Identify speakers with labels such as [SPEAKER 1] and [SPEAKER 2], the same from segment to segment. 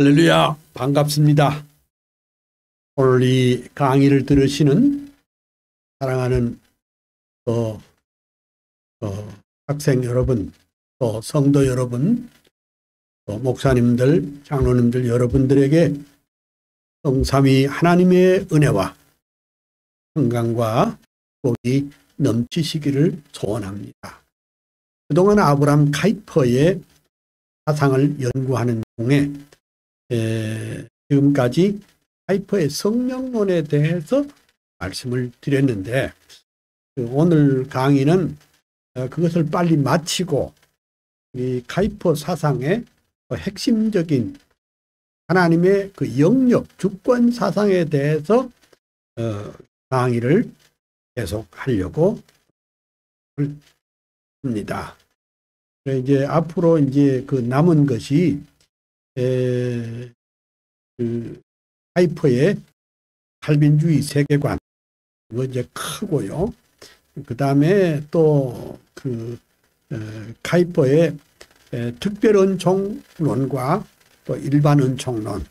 [SPEAKER 1] 할렐루야, 반갑습니다. 오늘 이 강의를 들으시는 사랑하는 학생 여러분, 또 성도 여러분, 또 목사님들, 장로님들 여러분들에게 성삼위 하나님의 은혜와 평강과 복이 넘치시기를 소원합니다. 그동안 아브라함 카이퍼의 사상을 연구하는 중에 지금까지 카이퍼의 성령론에 대해서 말씀을 드렸는데, 오늘 강의는 그것을 빨리 마치고 이 카이퍼 사상의 핵심적인 하나님의 그 영역 주권 사상에 대해서 강의를 계속 하려고 합니다. 이제 앞으로 이제 그 남은 것이 그 카이퍼의 칼빈주의 세계관, 이거 이제 크고요. 그 다음에 또 그 카이퍼의 특별은총론과 또 일반은총론,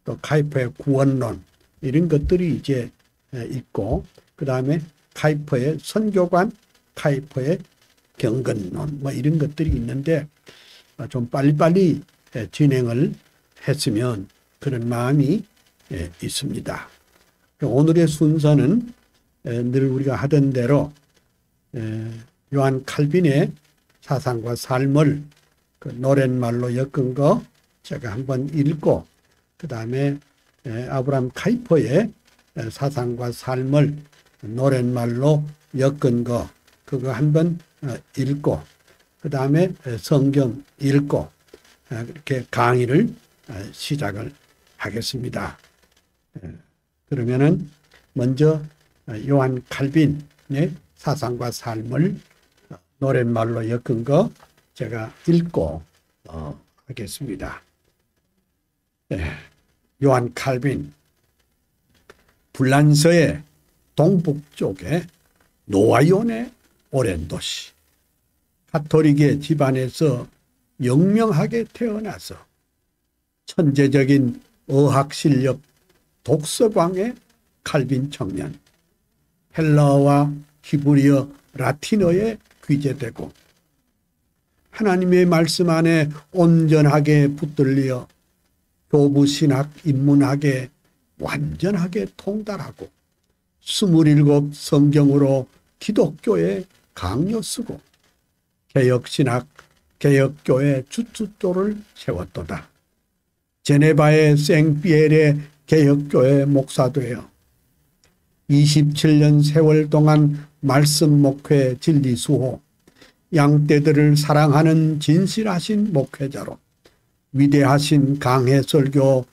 [SPEAKER 1] 또 카이퍼의 구원론, 이런 것들이 이제 있고, 그 다음에 카이퍼의 선교관, 카이퍼의 경건론, 뭐 이런 것들이 있는데 좀 빨리빨리 진행을 했으면 그런 마음이 있습니다. 오늘의 순서는 늘 우리가 하던 대로 요한 칼빈의 사상과 삶을 그 노랫말로 엮은 거 제가 한번 읽고, 그 다음에 아브라함 카이퍼의 사상과 삶을 노랫말로 엮은 거 그거 한번 읽고, 그 다음에 성경 읽고, 이렇게 강의를 시작을 하겠습니다. 그러면은 먼저 요한 칼빈의 사상과 삶을 노랫말로 엮은 거 제가 읽고 하겠습니다. 요한 칼빈, 불란서의 동북쪽에 노아연의 오랜 도시, 가톨릭의 집안에서 영명하게 태어나서 천재적인 어학실력 독서광의 칼빈 청년, 헬라어와 히브리어, 라틴어에 귀재되고 하나님의 말씀 안에 온전하게 붙들려 교부신학 인문학에 완전하게 통달하고 27 성경으로 기독교에 강요 쓰고 개혁신학, 개혁교회 주춧돌을 세웠도다. 제네바의 생피엘의 개혁교회 목사되어 27년 세월 동안 말씀 목회 진리 수호, 양떼들을 사랑하는 진실하신 목회자로 위대하신 강해 설교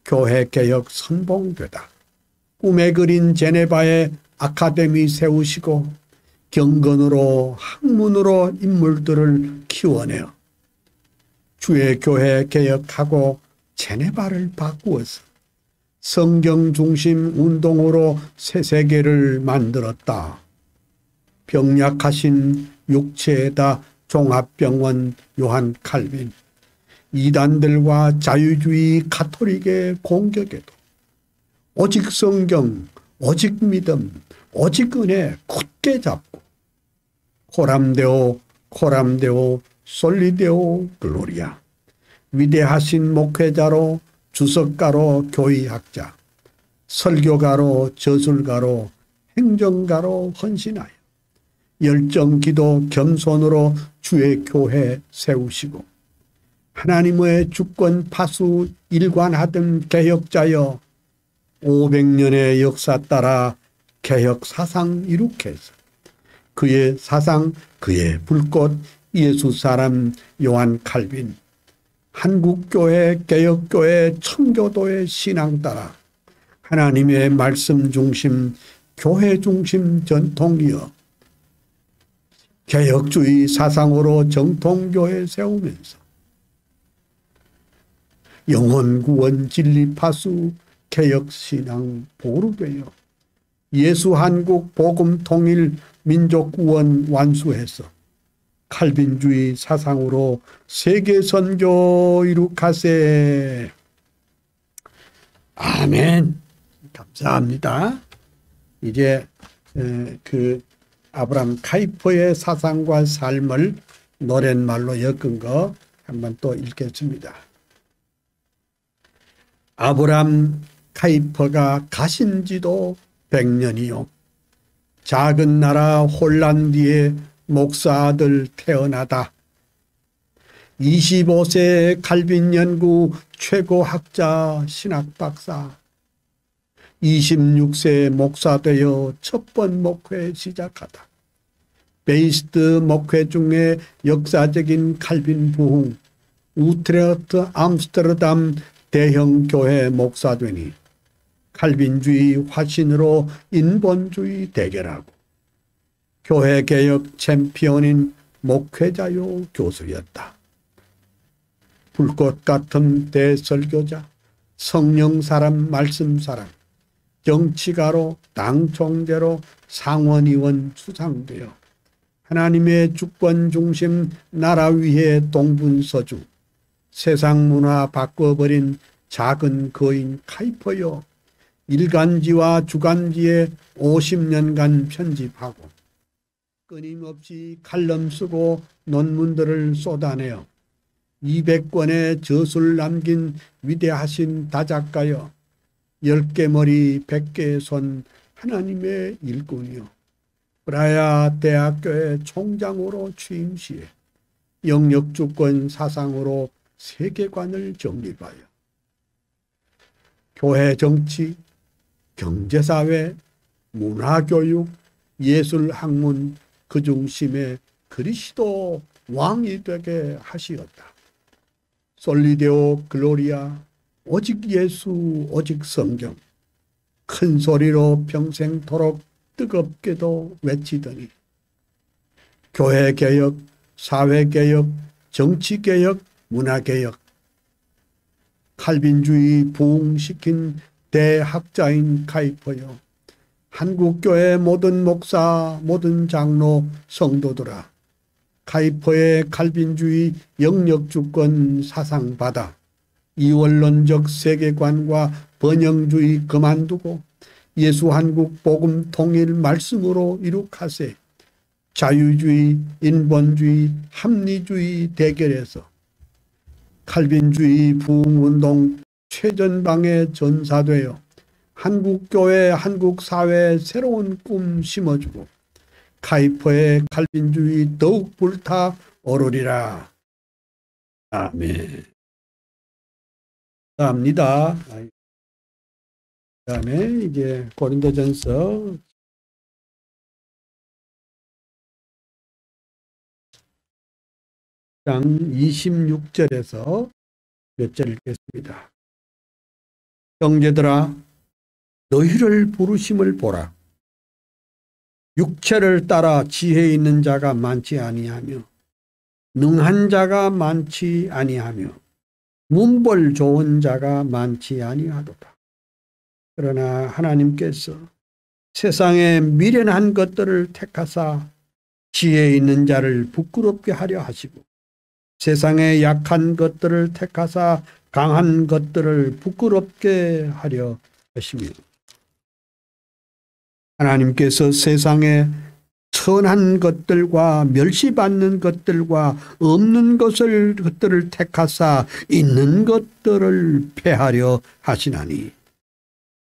[SPEAKER 1] 교회 개혁 선봉되다. 꿈에 그린 제네바의 아카데미 세우시고 경건으로 학문으로 인물들을 키워내어 주의 교회 개혁하고 제네바를 바꾸어서 성경 중심 운동으로 새 세계를 만들었다. 병약하신 육체에다 종합병원 요한 칼빈, 이단들과 자유주의 가톨릭의 공격에도 오직 성경, 오직 믿음, 오직 은혜 굳게 잡고 코람데오, 코람데오, 솔리데오 글로리아, 위대하신 목회자로 주석가로 교의학자, 설교가로 저술가로 행정가로 헌신하여 열정기도 겸손으로 주의 교회 세우시고 하나님의 주권 파수 일관하던 개혁자여 500년의 역사 따라 개혁 사상 이룩해서 그의 사상, 그의 불꽃 예수 사람 요한 칼빈, 한국교회, 개혁교회, 청교도의 신앙 따라 하나님의 말씀 중심, 교회 중심 전통이여 개혁주의 사상으로 정통교회 세우면서 영혼구원 진리파수 개혁신앙 보루되어 예수 한국 복음 통일 민족구원 완수해서 칼빈주의 사상으로 세계 선교 이룩하세. 아멘. 감사합니다. 이제 그 아브라함 카이퍼의 사상과 삶을 노랫말로 엮은 거 한번 또 읽겠습니다. 아브라함 카이퍼가 가신 지도 100년이요. 작은 나라 홀란드에 목사 아들 태어나다. 25세 칼빈 연구 최고 학자 신학 박사. 26세 목사 되어 첫 번 목회 시작하다. 베이스트 목회 중에 역사적인 칼빈 부흥, 우트레흐트 암스테르담 대형 교회 목사 되니 칼빈주의 화신으로 인본주의 대결하고 교회 개혁 챔피언인 목회자요 교수였다. 불꽃 같은 대설교자, 성령 사람, 말씀 사람, 정치가로, 당 총재로, 상원의원 수상되어 하나님의 주권 중심 나라 위에 동분서주, 세상 문화 바꿔버린 작은 거인 카이퍼여, 일간지와 주간지에 50년간 편집하고 끊임없이 칼럼 쓰고 논문들을 쏟아내어 200권의 저술 남긴 위대하신 다작가여, 10개 머리 100개의 손 하나님의 일꾼이요. 브라야 대학교의 총장으로 취임 시에 영역주권 사상으로 세계관을 정립하여 교회 정치, 경제사회, 문화교육, 예술학문 그 중심에 그리스도 왕이 되게 하시었다. 솔리데오 글로리아, 오직 예수, 오직 성경, 큰 소리로 평생토록 뜨겁게도 외치더니 교회개혁, 사회개혁, 정치개혁, 문화개혁, 칼빈주의 부흥시킨 대학자인 카이퍼여, 한국교회 모든 목사, 모든 장로, 성도들아, 카이퍼의 칼빈주의 영역주권 사상 받아 이원론적 세계관과 번영주의 그만두고 예수 한국 복음 통일 말씀으로 이룩하세. 자유주의, 인본주의, 합리주의 대결에서 칼빈주의 부흥운동 최전방에 전사되어 한국교회, 한국사회에 새로운 꿈 심어주고 카이퍼의 칼빈주의 더욱 불타 오르리라. 아멘. 감사합니다. 그 다음에 이제 고린도전서 26절에서 몇 절 읽겠습니다. 형제들아, 너희를 부르심을 보라. 육체를 따라 지혜 있는 자가 많지 아니하며 능한 자가 많지 아니하며 문벌 좋은 자가 많지 아니하도다. 그러나 하나님께서 세상의 미련한 것들을 택하사 지혜 있는 자를 부끄럽게 하려 하시고 세상의 약한 것들을 택하사 강한 것들을 부끄럽게 하려 하시며 하나님께서 세상에 선한 것들과 멸시받는 것들과 없는 것들을 택하사 있는 것들을 폐하려 하시나니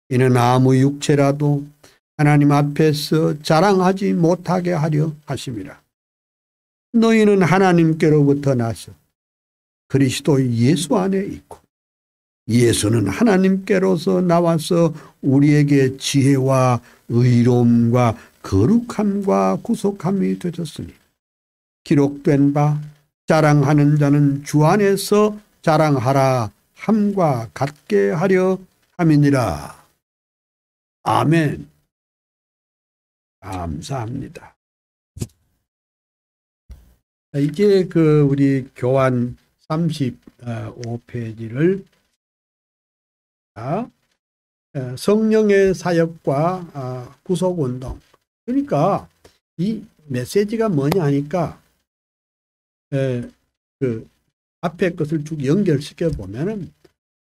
[SPEAKER 1] 이는 아무 육체라도 하나님 앞에서 자랑하지 못하게 하려 하심이라. 너희는 하나님께로부터 나서 그리스도 예수 안에 있고 예수는 하나님께로서 나와서 우리에게 지혜와 의로움과 거룩함과 구속함이 되셨으니 기록된 바 자랑하는 자는 주 안에서 자랑하라 함과 같게 하려 함이니라. 아멘. 감사합니다. 이게 우리 교환 35페이지를 성령의 사역과 구속운동. 그러니까 이 메시지가 뭐냐 하니까 에, 그 앞에 것을 쭉 연결시켜 보면은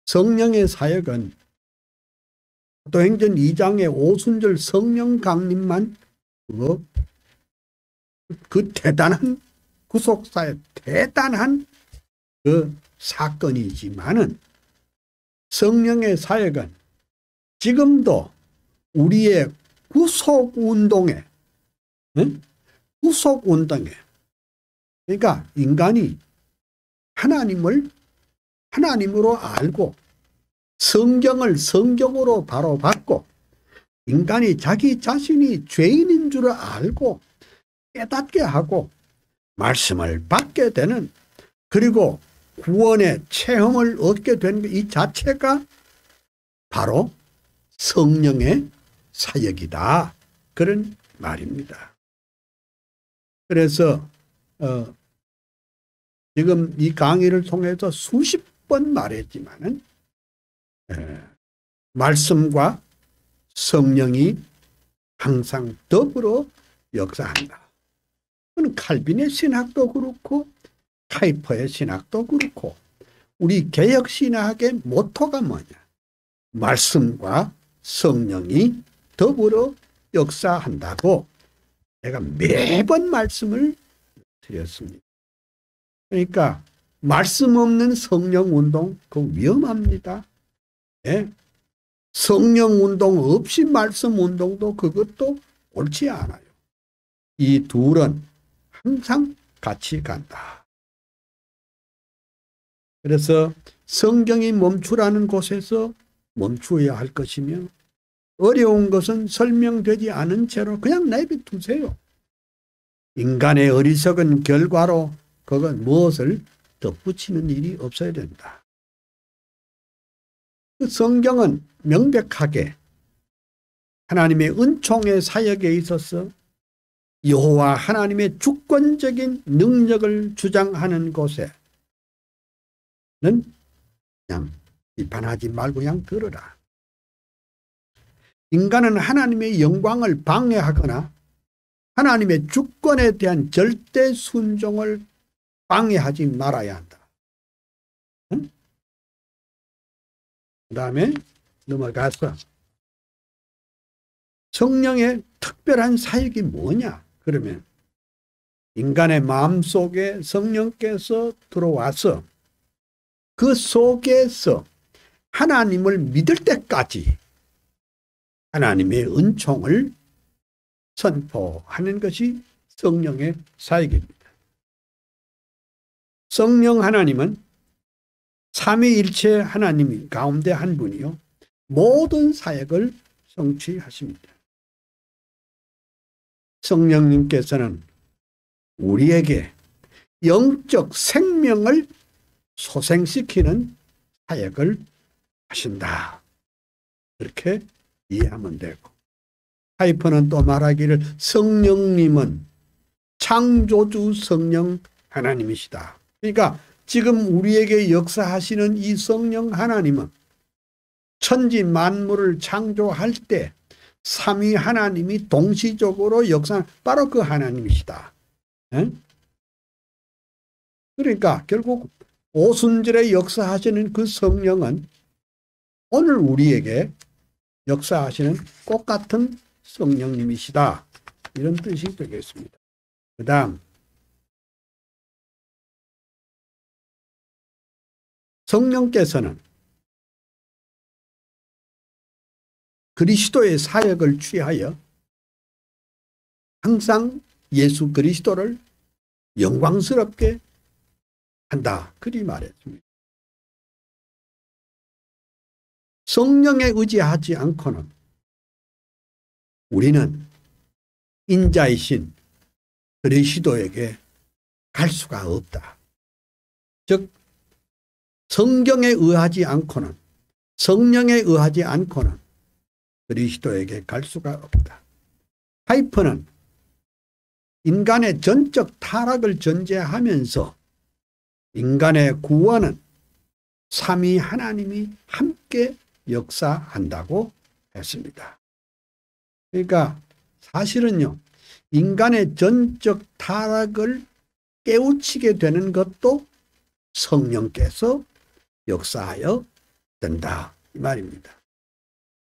[SPEAKER 1] 성령의 사역은 사도행전 2장의 오순절 성령 강림만 그 대단한 구속사의 대단한 그 사건이지만은 성령의 사역은 지금도 우리의 구속운동에, 응? 구속운동에, 그러니까 인간이 하나님을 하나님으로 알고 성경을 성경으로 바로 받고 인간이 자기 자신이 죄인인 줄 알고 깨닫게 하고 말씀을 받게 되는, 그리고 구원의 체험을 얻게 되는 이 자체가 바로 성령의 사역이다, 그런 말입니다. 그래서 지금 이 강의를 통해서 수십 번 말했지만은 말씀과 성령이 항상 더불어 역사한다. 그건 칼빈의 신학도 그렇고 카이퍼의 신학도 그렇고 우리 개혁 신학의 모토가 뭐냐? 말씀과 성령이 더불어 역사한다고 제가 매번 말씀을 드렸습니다. 그러니까 말씀 없는 성령 운동 그거 위험합니다. 네? 성령 운동 없이 말씀 운동도 그것도 옳지 않아요. 이 둘은 항상 같이 간다. 그래서 성경이 멈추라는 곳에서 멈추어야 할 것이며 어려운 것은 설명되지 않은 채로 그냥 내비두세요. 인간의 어리석은 결과로 그건 무엇을 덧붙이는 일이 없어야 된다. 그 성경은 명백하게 하나님의 은총의 사역에 있어서 여호와 하나님의 주권적인 능력을 주장하는 곳에는 그냥 비판하지 말고 그냥 들으라. 인간은 하나님의 영광을 방해하거나 하나님의 주권에 대한 절대 순종을 방해하지 말아야 한다. 응? 그 다음에 넘어가서 성령의 특별한 사역이 뭐냐? 그러면 인간의 마음속에 성령께서 들어와서 그 속에서 하나님을 믿을 때까지 하나님의 은총을 선포하는 것이 성령의 사역입니다. 성령 하나님은 삼위일체 하나님 가운데 한 분이요 모든 사역을 성취하십니다. 성령님께서는 우리에게 영적 생명을 소생시키는 사역을 하신다. 그렇게 이해하면 되고, 하이퍼는 또 말하기를 성령님은 창조주 성령 하나님이시다. 그러니까 지금 우리에게 역사하시는 이 성령 하나님은 천지 만물을 창조할 때 삼위 하나님이 동시적으로 역사한 바로 그 하나님이시다. 그러니까 결국 오순절에 역사하시는 그 성령은 오늘 우리에게 역사하시는 똑같은 성령님이시다. 이런 뜻이 되겠습니다. 그 다음 성령께서는 그리스도의 사역을 취하여 항상 예수 그리스도를 영광스럽게 한다. 그리 말했습니다. 성령에 의지하지 않고는 우리는 인자이신 그리스도에게 갈 수가 없다. 즉 성경에 의하지 않고는 성령에 의하지 않고는 그리스도에게 갈 수가 없다. 하이퍼는 인간의 전적 타락을 전제하면서 인간의 구원은 삼위 하나님이 함께 역사한다고 했습니다. 그러니까 사실은요, 인간의 전적 타락을 깨우치게 되는 것도 성령께서 역사하여 된다 이 말입니다.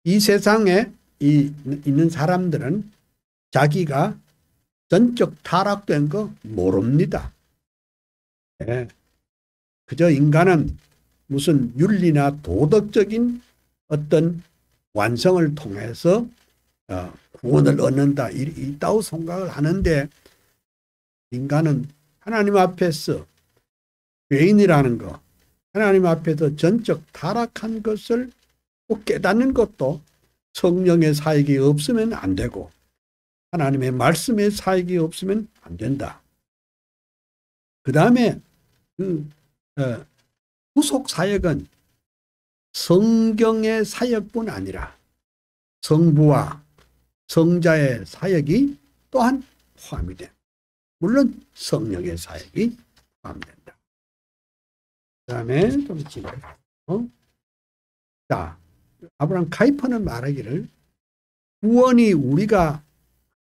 [SPEAKER 1] 이 세상에 있는 사람들은 자기가 전적 타락된 거 모릅니다. 네. 그저 인간은 무슨 윤리나 도덕적인 어떤 완성을 통해서 구원을 얻는다 이따위 생각을 하는데, 인간은 하나님 앞에서 죄인이라는 거, 하나님 앞에서 전적 타락한 것을 꼭 깨닫는 것도 성령의 사역이 없으면 안 되고 하나님의 말씀의 사역이 없으면 안 된다. 그 다음에 구속 사역은 성경의 사역뿐 아니라 성부와 성자의 사역이 또한 포함이 돼. 물론 성령의 사역이 포함된다. 그 다음에 좀 지나가. 자, 아브라함 카이퍼는 말하기를 구원이 우리가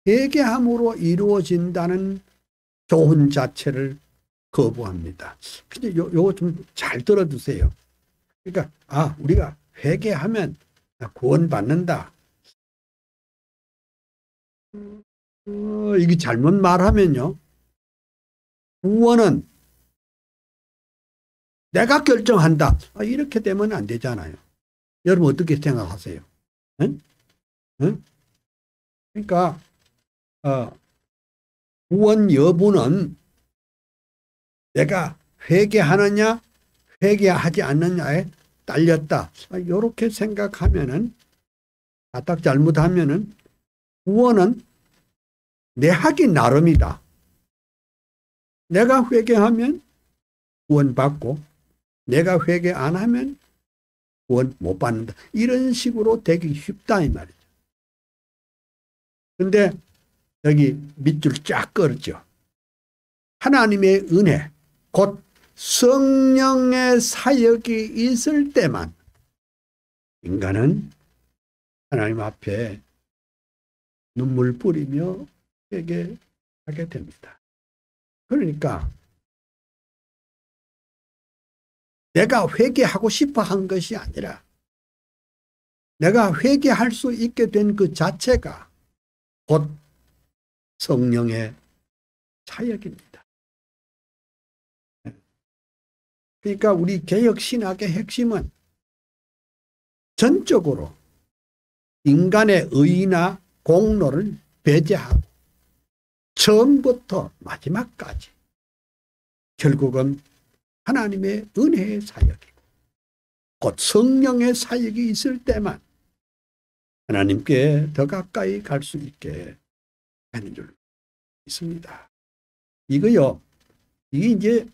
[SPEAKER 1] 회개함으로 이루어진다는 교훈 자체를 거부합니다. 근데 요거 좀 잘 들어두세요. 그러니까 우리가 회개하면 구원받는다. 이게 잘못 말하면요, 구원은 내가 결정한다. 이렇게 되면 안 되잖아요. 여러분 어떻게 생각하세요? 응? 응? 그러니까 구원 여부는 내가 회개하느냐 회개하지 않느냐에 딸렸다. 이렇게 생각하면은, 딱 잘못하면은 구원은 내 하기 나름이다. 내가 회개하면 구원받고 내가 회개 안 하면 구원 못 받는다. 이런 식으로 되기 쉽다 이 말이죠. 근데 여기 밑줄 쫙 그었죠. 하나님의 은혜, 곧 성령의 사역이 있을 때만 인간은 하나님 앞에 눈물 뿌리며 회개하게 됩니다. 그러니까 내가 회개하고 싶어 한 것이 아니라 내가 회개할 수 있게 된 그 자체가 곧 성령의 사역입니다. 그러니까 우리 개혁신학의 핵심은 전적으로 인간의 의나 공로를 배제하고 처음부터 마지막까지 결국은 하나님의 은혜의 사역이고 곧 성령의 사역이 있을 때만 하나님께 더 가까이 갈 수 있게 하는 줄 있습니다. 이게 이제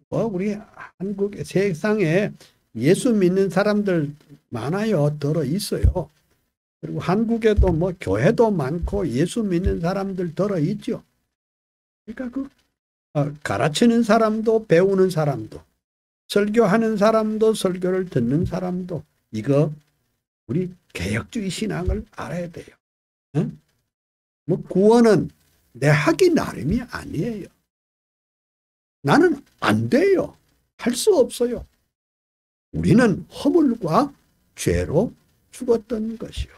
[SPEAKER 1] 우리 한국의 세상에 예수 믿는 사람들 많아요. 들어 있어요. 그리고 한국에도 교회도 많고 예수 믿는 사람들 들어 있죠. 그러니까 가르치는 사람도 배우는 사람도 설교하는 사람도 설교를 듣는 사람도 이거 우리 개혁주의 신앙을 알아야 돼요. 응? 구원은 내 하기 나름이 아니에요. 나는 안 돼요. 할 수 없어요. 우리는 허물과 죄로 죽었던 것이요.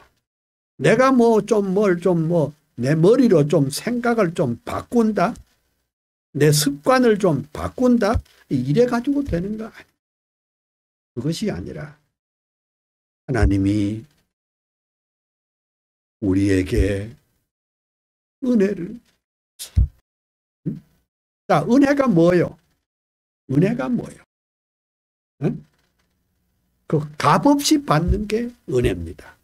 [SPEAKER 1] 내가 내 머리로 좀 생각을 좀 바꾼다. 내 습관을 좀 바꾼다. 이래 가지고 되는 거 아니에요. 그것이 아니라 하나님이 우리에게 은혜를. 자, 은혜가 뭐예요? 은혜가 뭐예요? 응? 그 값없이 받는 게 은혜입니다.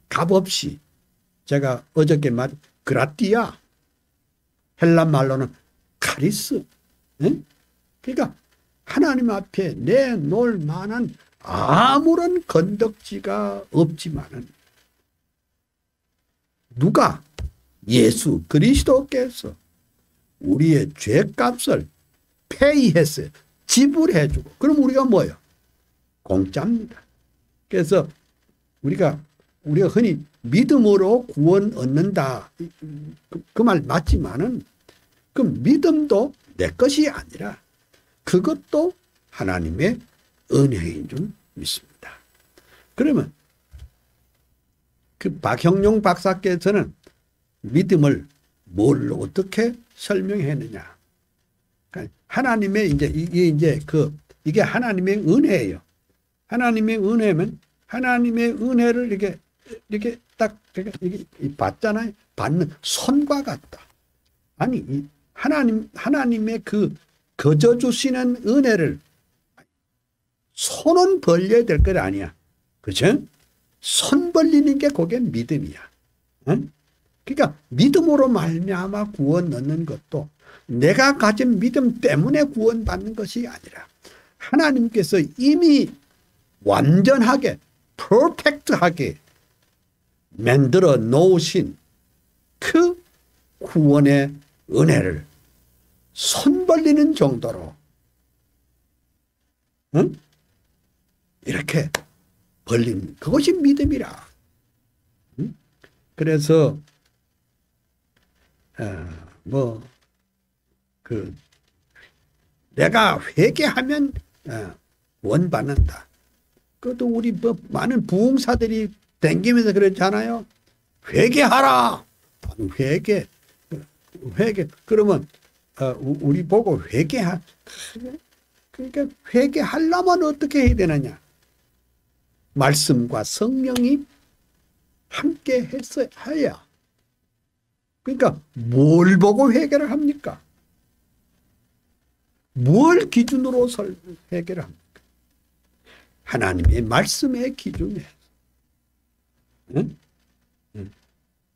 [SPEAKER 1] 값없이. 제가 어저께 그라티아, 헬란 말로는 카리스. 응? 그러니까 하나님 앞에 내놓을 만한 아무런 건덕지가 없지만은 누가 예수 그리스도께서 우리의 죄값을 페이했어요. 지불해주고. 그럼 우리가 뭐예요? 공짜입니다. 그래서 우리가 흔히 믿음으로 구원 얻는다. 그 말 맞지만은 그 믿음도 내 것이 아니라 그것도 하나님의 은혜인 줄 믿습니다. 그러면 그 박형용 박사께서는 믿음을 뭘 어떻게 설명했느냐? 그러니까 하나님의 이게 하나님의 은혜예요. 하나님의 은혜면 하나님의 은혜를 이렇게 딱 이렇게 받잖아요. 받는 손과 같다. 아니 하나님의 그 거저 주시는 은혜를 손은 벌려야 될 것 아니야. 그죠? 손 벌리는 게 그게 믿음이야. 응? 그러니까 믿음으로 말미암아 구원 얻는 것도 내가 가진 믿음 때문에 구원받는 것이 아니라 하나님께서 이미 완전하게 퍼펙트하게 만들어 놓으신 그 구원의 은혜를 손 벌리는 정도로 응? 이렇게 벌린 그것이 믿음이라. 응? 그래서 내가 회개하면 구원받는다. 그것도 우리 많은 부흥사들이 댕기면서 그랬잖아요. 회개하라. 회개. 그러면 우리 보고 그러니까 회개하려면 어떻게 해야 되느냐? 말씀과 성령이 함께 해야. 그러니까 뭘 보고 회개를 합니까? 뭘 기준으로 회개를 합니까? 하나님의 말씀의 기준에 응?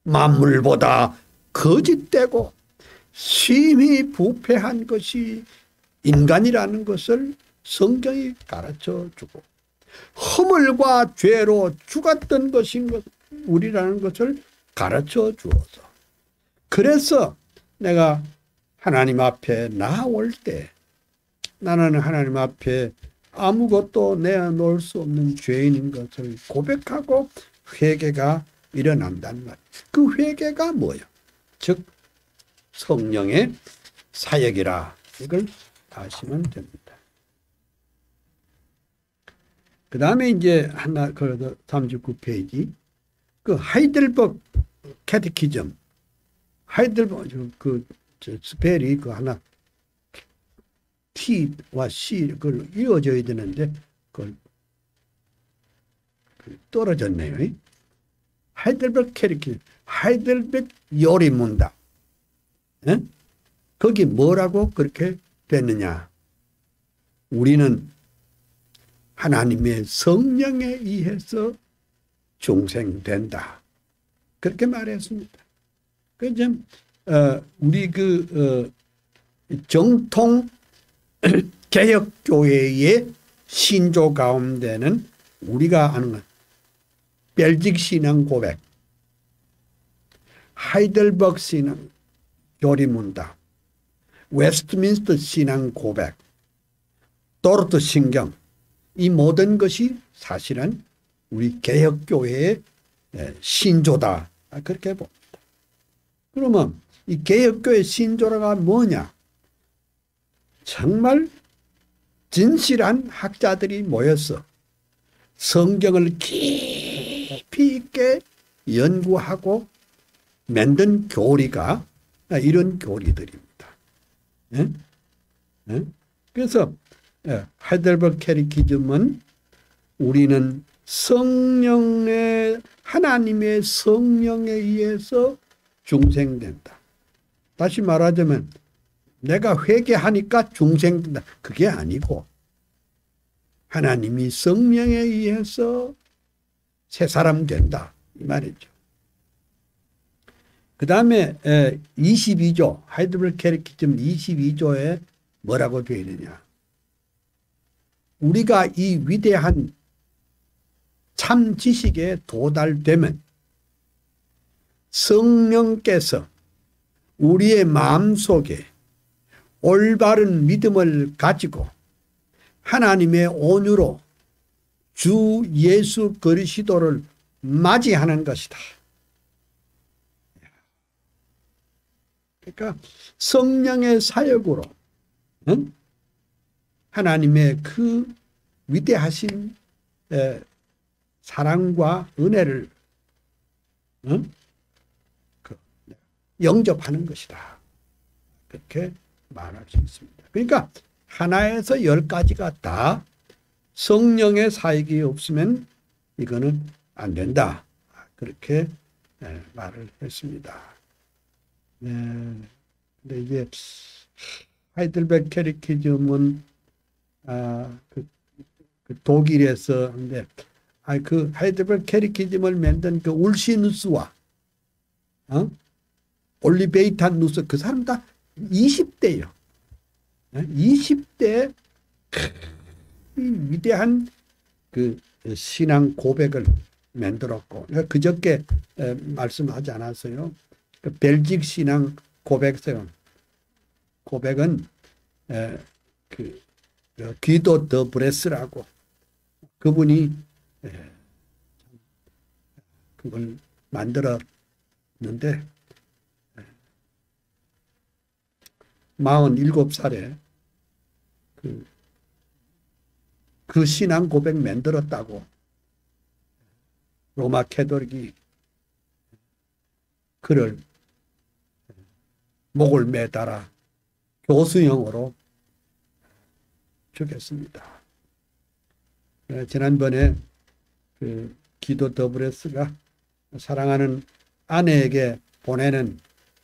[SPEAKER 1] 만물보다 거짓되고 심히 부패한 것이 인간이라는 것을 성경이 가르쳐주고 허물과 죄로 죽었던 것인 우리라는 것을 가르쳐 주어서 그래서 내가 하나님 앞에 나올 때 나는 하나님 앞에 아무것도 내어놓을 수 없는 죄인인 것을 고백하고 회개가 일어난단 말이에요. 그 회개가 뭐예요? 즉 성령의 사역이라 이걸 아시면 됩니다. 그 다음에 이제 하나 그래도 39페이지 그 하이델버그 캐티키즘 하이델버그 그 스펠이 그 하나 T와 C 그걸 이어져야 되는데 그걸 떨어졌네요. 하이델버그 캐티키즘 하이델버그 요리문답 거기 뭐라고 그렇게 됐느냐? 우리는 하나님의 성령에 의해서 중생된다. 그렇게 말했습니다. 그래서 우리 정통 개혁교회의 신조 가운데는 우리가 아는 것, 벨직 신앙 고백, 하이델버그 신앙 요리문답, 웨스트민스터 신앙 고백, 도르트 신경 이 모든 것이 사실은 우리 개혁교회의 신조다. 그렇게 봅니다. 그러면 이 개혁교회 신조가 뭐냐? 정말 진실한 학자들이 모여서 성경을 깊이 있게 연구하고 만든 교리가 이런 교리들입니다. 그래서 하이델버그 캐티키즘은 우리는 하나님의 성령에 의해서 중생된다. 다시 말하자면 내가 회개하니까 중생된다. 그게 아니고 하나님이 성령에 의해서 새 사람 된다. 이 말이죠. 그 다음에 22조 하이델버그 캐티키즘 22조에 뭐라고 되어 있느냐? 우리가 이 위대한 참 지식에 도달되면 성령께서 우리의 마음속에 올바른 믿음을 가지고 하나님의 온유로 주 예수 그리스도를 맞이하는 것이다. 그러니까 성령의 사역으로 응? 하나님의 그 위대하신 사랑과 은혜를 응? 영접하는 것이다. 그렇게 말할 수 있습니다. 그러니까 하나에서 10가지가 다 성령의 사역이 없으면 이거는 안 된다. 그렇게 말을 했습니다. 근데 이제 하이델베르 캐티키즘은 그 독일에서 근데 그 하이델베르 캐티키즘을 만든 그 울시누스와 올리베이탄 누스 그 사람 다 20대예요. 20대 위대한 그 신앙 고백을 만들었고 그저께 말씀하지 않았어요. 그 벨직 신앙 고백은 그 기도 더 브레스라고 그분이 그걸 만들었는데 47살에 그 신앙 고백 만들었다고 로마 캐톨릭이 그를 목을 매달아 교수형으로 죽였습니다. 지난번에 그 기도 더브레스가 사랑하는 아내에게 보내는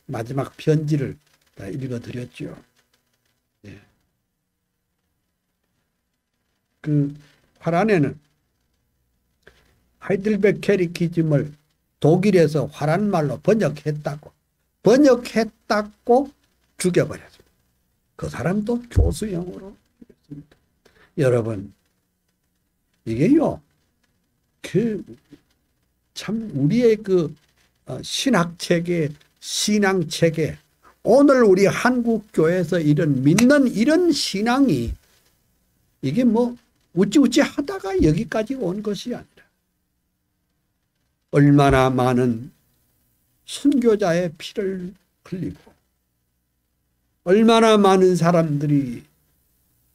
[SPEAKER 1] 마지막 편지를 다 읽어드렸죠. 예. 그 화란에는 하이델베르 캐티키즘을 독일에서 화란말로 번역했다고 죽여버렸습니다. 그 사람도 교수형으로 죽였습니다. 여러분 이게요 참 우리의 그 신학체계 신앙체계 오늘 우리 한국 교회에서 믿는 이런 신앙이 이게 뭐 우찌우찌 하다가 여기까지 온 것이 아니라 얼마나 많은 순교자의 피를 흘리고 얼마나 많은 사람들이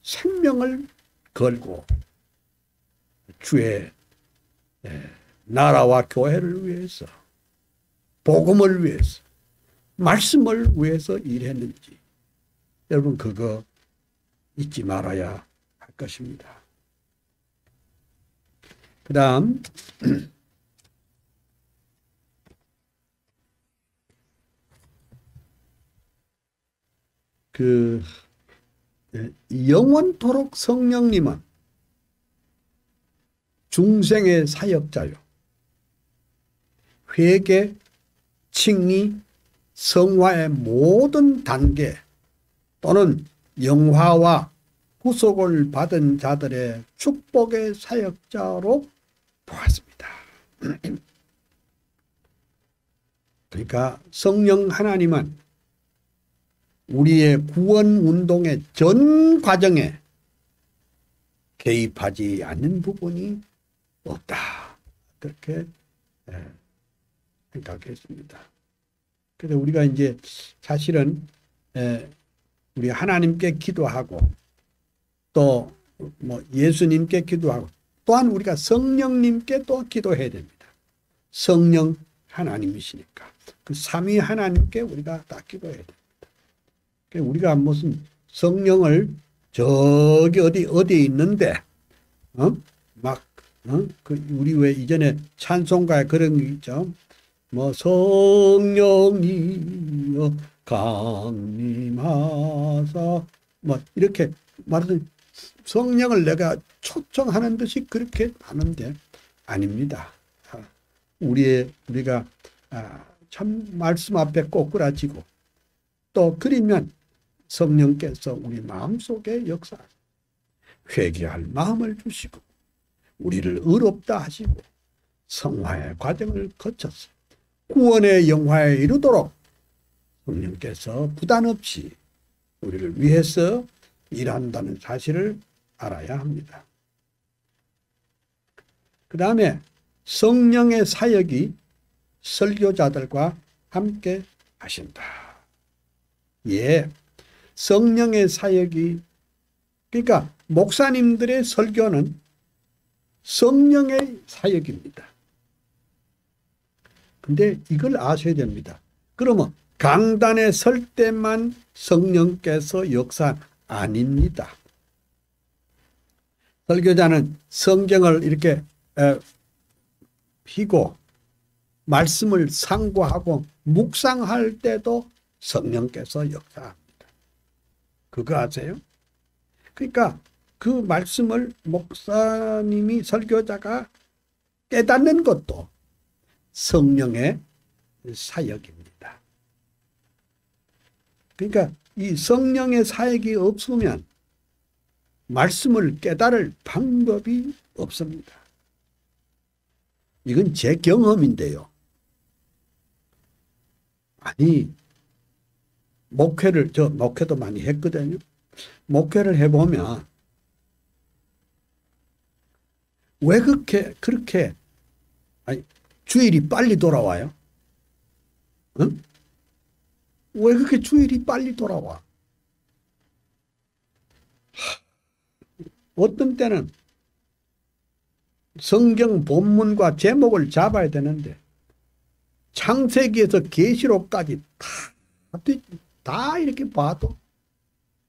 [SPEAKER 1] 생명을 걸고 주의 나라와 교회를 위해서 복음을 위해서 말씀을 위해서 일했는지 여러분 그거 잊지 말아야 할 것입니다. 그 다음 영원토록 성령님은 중생의 사역자요. 회개, 칭의, 성화의 모든 단계 또는 영화와 구속을 받은 자들의 축복의 사역자로 보았습니다. 그러니까 성령 하나님은 우리의 구원 운동의 전 과정에 개입하지 않는 부분이 없다. 그렇게 생각했습니다. 그래서 우리가 이제 사실은 우리 하나님께 기도하고 또 뭐 예수님께 기도하고 또한 우리가 성령님께 또 기도해야 됩니다. 성령 하나님이시니까 그 삼위 하나님께 우리가 다 기도해야 됩니다. 우리가 무슨 성령을 저기 어디에 있는데 그 우리 왜 이전에 찬송가에 그런 게 있죠. 뭐 성령이여 강림하사 뭐 이렇게 말하는 성령을 내가 초청하는 듯이 그렇게 하는데 아닙니다. 우리가 참 말씀 앞에 꼬꾸라지고 또 그러면 성령께서 우리 마음속에 역사하시고 회개할 마음을 주시고 우리를 의롭다 하시고 성화의 과정을 거쳐서 구원의 영화에 이르도록 성령께서 부단 없이 우리를 위해서 일한다는 사실을 알아야 합니다. 그 다음에 성령의 사역이 설교자들과 함께 하신다. 예, 성령의 사역이, 그러니까 목사님들의 설교는 성령의 사역입니다. 근데 이걸 아셔야 됩니다. 그러면 강단에 설 때만 성령께서 역사 아닙니다. 설교자는 성경을 이렇게 펴고 말씀을 상고하고 묵상할 때도 성령께서 역사합니다. 그거 아세요? 그러니까 그 말씀을 목사님이 설교자가 깨닫는 것도 성령의 사역입니다. 그러니까 이 성령의 사역이 없으면 말씀을 깨달을 방법이 없습니다. 이건 제 경험인데요. 아니, 목회도 많이 했거든요. 목회를 해보면 왜 그렇게 주일이 빨리 돌아와요? 응? 왜 그렇게 주일이 빨리 돌아와? 어떤 때는 성경 본문과 제목을 잡아야 되는데 창세기에서 계시록까지 다 이렇게 봐도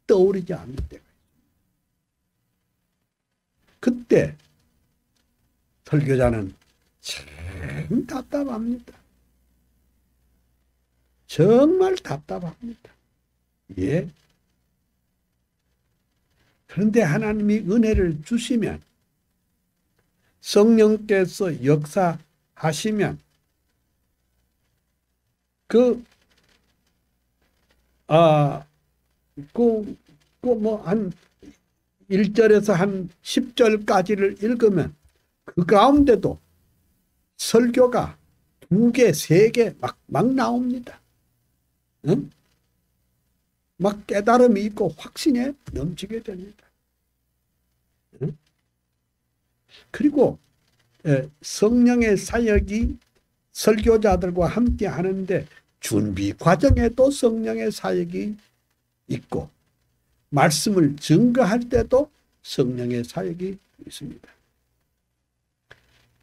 [SPEAKER 1] 떠오르지 않는 때가 있어요. 그때 설교자는 참 답답합니다. 정말 답답합니다. 예. 그런데 하나님이 은혜를 주시면 성령께서 역사하시면 한 1절에서 한 10절까지를 읽으면 그 가운데도 설교가 2개, 3개 막 나옵니다. 응? 막 깨달음이 있고 확신에 넘치게 됩니다. 응? 그리고 성령의 사역이 설교자들과 함께 하는데 준비 과정에도 성령의 사역이 있고 말씀을 증거할 때도 성령의 사역이 있습니다.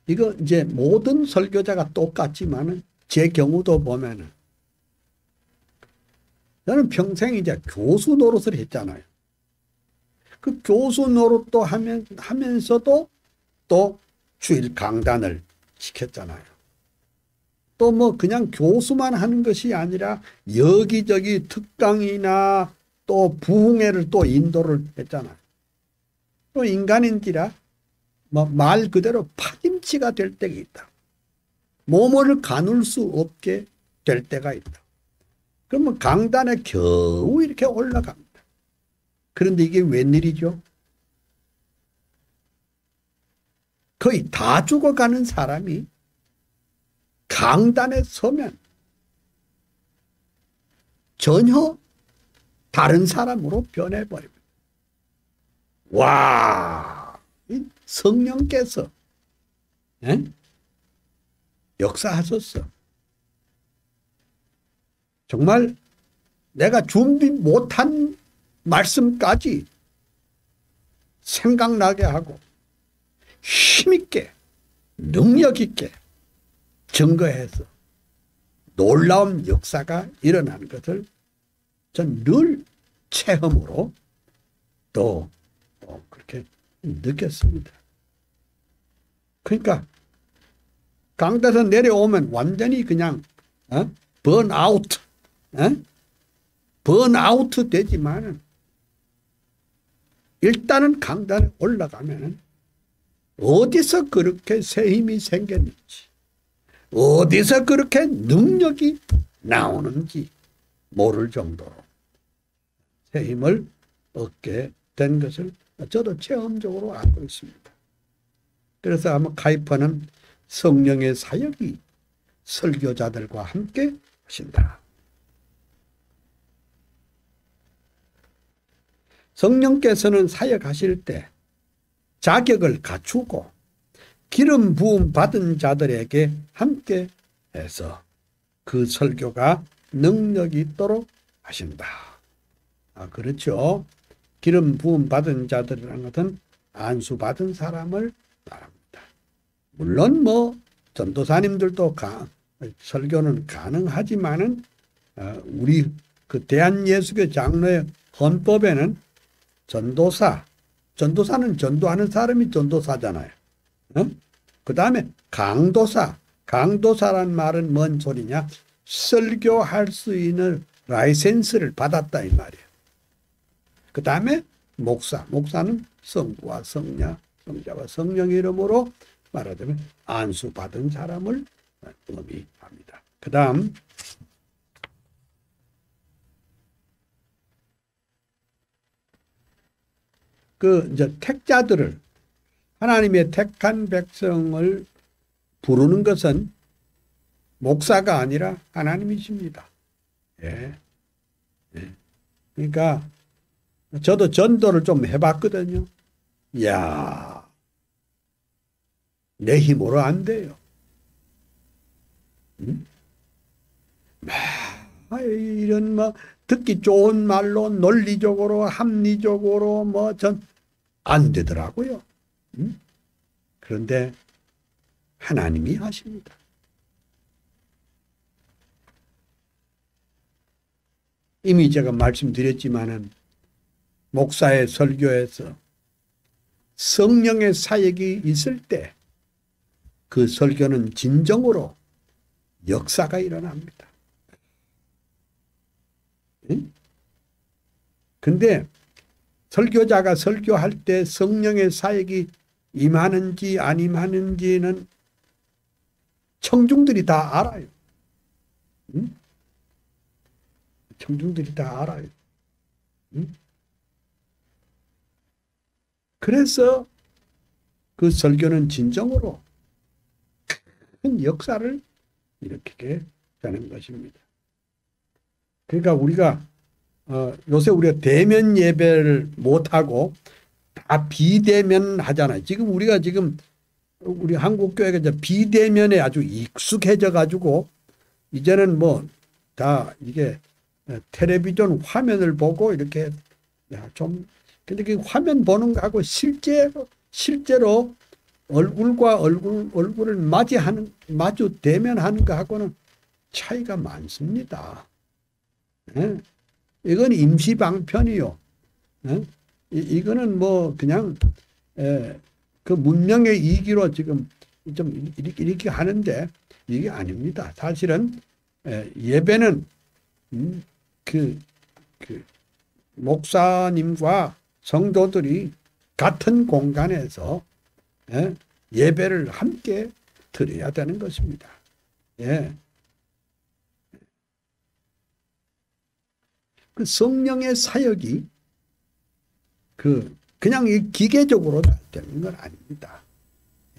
[SPEAKER 1] 이거 이제 모든 설교자가 똑같지만은 제 경우도 보면은 저는 평생 이제 교수 노릇을 했잖아요. 그 교수 노릇도 하면서도 또 주일 강단을 시켰잖아요. 또 뭐 그냥 교수만 하는 것이 아니라 여기저기 특강이나 또 부흥회를 또 인도를 했잖아요. 또 인간인지라 뭐 말 그대로 파김치가 될 때가 있다. 몸을 가눌 수 없게 될 때가 있다. 그러면 강단에 겨우 이렇게 올라갑니다. 그런데 이게 웬일이죠? 거의 다 죽어가는 사람이 강단에 서면 전혀 다른 사람으로 변해버립니다. 와, 성령께서 역사하셨어. 정말 내가 준비 못한 말씀까지 생각나게 하고 힘있게 능력있게 증거해서 놀라운 역사가 일어나는 것을 전 늘 체험으로 또 그렇게 느꼈습니다. 그러니까 강단에서 내려오면 완전히 그냥 번아웃 되지만은 일단은 강단에 올라가면은 어디서 그렇게 새 힘이 생겼는지 어디서 그렇게 능력이 나오는지 모를 정도로 새 힘을 얻게 된 것을 저도 체험적으로 알고 있습니다. 그래서 아마 카이퍼는 성령의 사역이 설교자들과 함께 하신다. 성령께서는 사역하실 때 자격을 갖추고 기름 부음 받은 자들에게 함께 해서 그 설교가 능력이 있도록 하신다. 그렇죠. 기름 부음 받은 자들이라는 것은 안수 받은 사람을 말합니다. 물론 뭐 전도사님들도 설교는 가능하지만은 우리 그 대한예수교 장로의 헌법에는 전도사는 전도하는 사람이 전도사잖아요. 그 다음에 강도사란 말은 뭔 소리냐? 설교할 수 있는 라이센스를 받았다 이 말이에요. 그 다음에 목사는 성부와 성자와 성령 이름으로 말하자면 안수 받은 사람을 의미합니다. 그 다음 이제 택자들을 하나님의 택한 백성을 부르는 것은 목사가 아니라 하나님이십니다. 예. 그러니까 저도 전도를 좀 해봤거든요. 이야, 내 힘으로 안 돼요. 이런 듣기 좋은 말로 논리적으로 합리적으로 전 안 되더라고요. 그런데 하나님이 하십니다. 이미 제가 말씀드렸지만은 목사의 설교에서 성령의 사역이 있을 때 그 설교는 진정으로 역사가 일어납니다. 근데 설교자가 설교할 때 성령의 사역이 임하는지 안 임하는지는 청중들이 다 알아요. 청중들이 다 알아요. 그래서 그 설교는 진정으로 큰 역사를 일으키게 되는 것입니다. 그러니까 우리가 요새 우리가 대면 예배를 못하고 다 비대면 하잖아요. 지금 우리가 우리 한국교회가 이제 비대면에 아주 익숙해져 가지고 이제는 다 이게 텔레비전 화면을 보고 이렇게 근데 그 화면 보는 거하고 실제로 얼굴과 얼굴을 마주 대면하는 거하고는 차이가 많습니다. 네? 이건 임시방편이요. 네? 이거는 그냥 그 문명의 이기로 지금 좀 이렇게 하는데 이게 아닙니다. 사실은 예배는 그 목사님과 성도들이 같은 공간에서 예배를 함께 드려야 되는 것입니다. 예. 그 성령의 사역이 그냥 기계적으로 되는 건 아닙니다.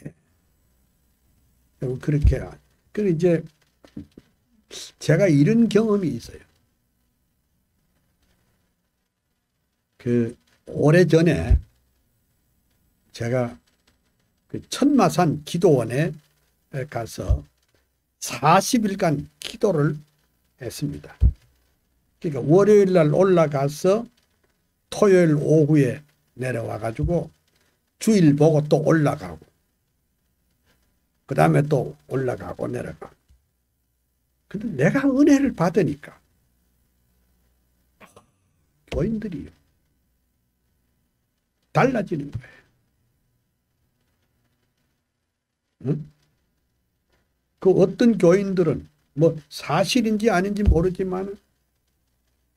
[SPEAKER 1] 예. 그렇게 그리고 이제 제가 이런 경험이 있어요. 오래전에 제가 천마산 기도원에 가서 40일간 기도를 했습니다. 그러니까 월요일 날 올라가서 토요일 오후에 내려와 가지고 주일 보고 또 올라가고 그 다음에 또 올라가고 내려가고. 근데 내가 은혜를 받으니까 교인들이 달라지는 거예요. 응? 그 어떤 교인들은 사실인지 아닌지 모르지만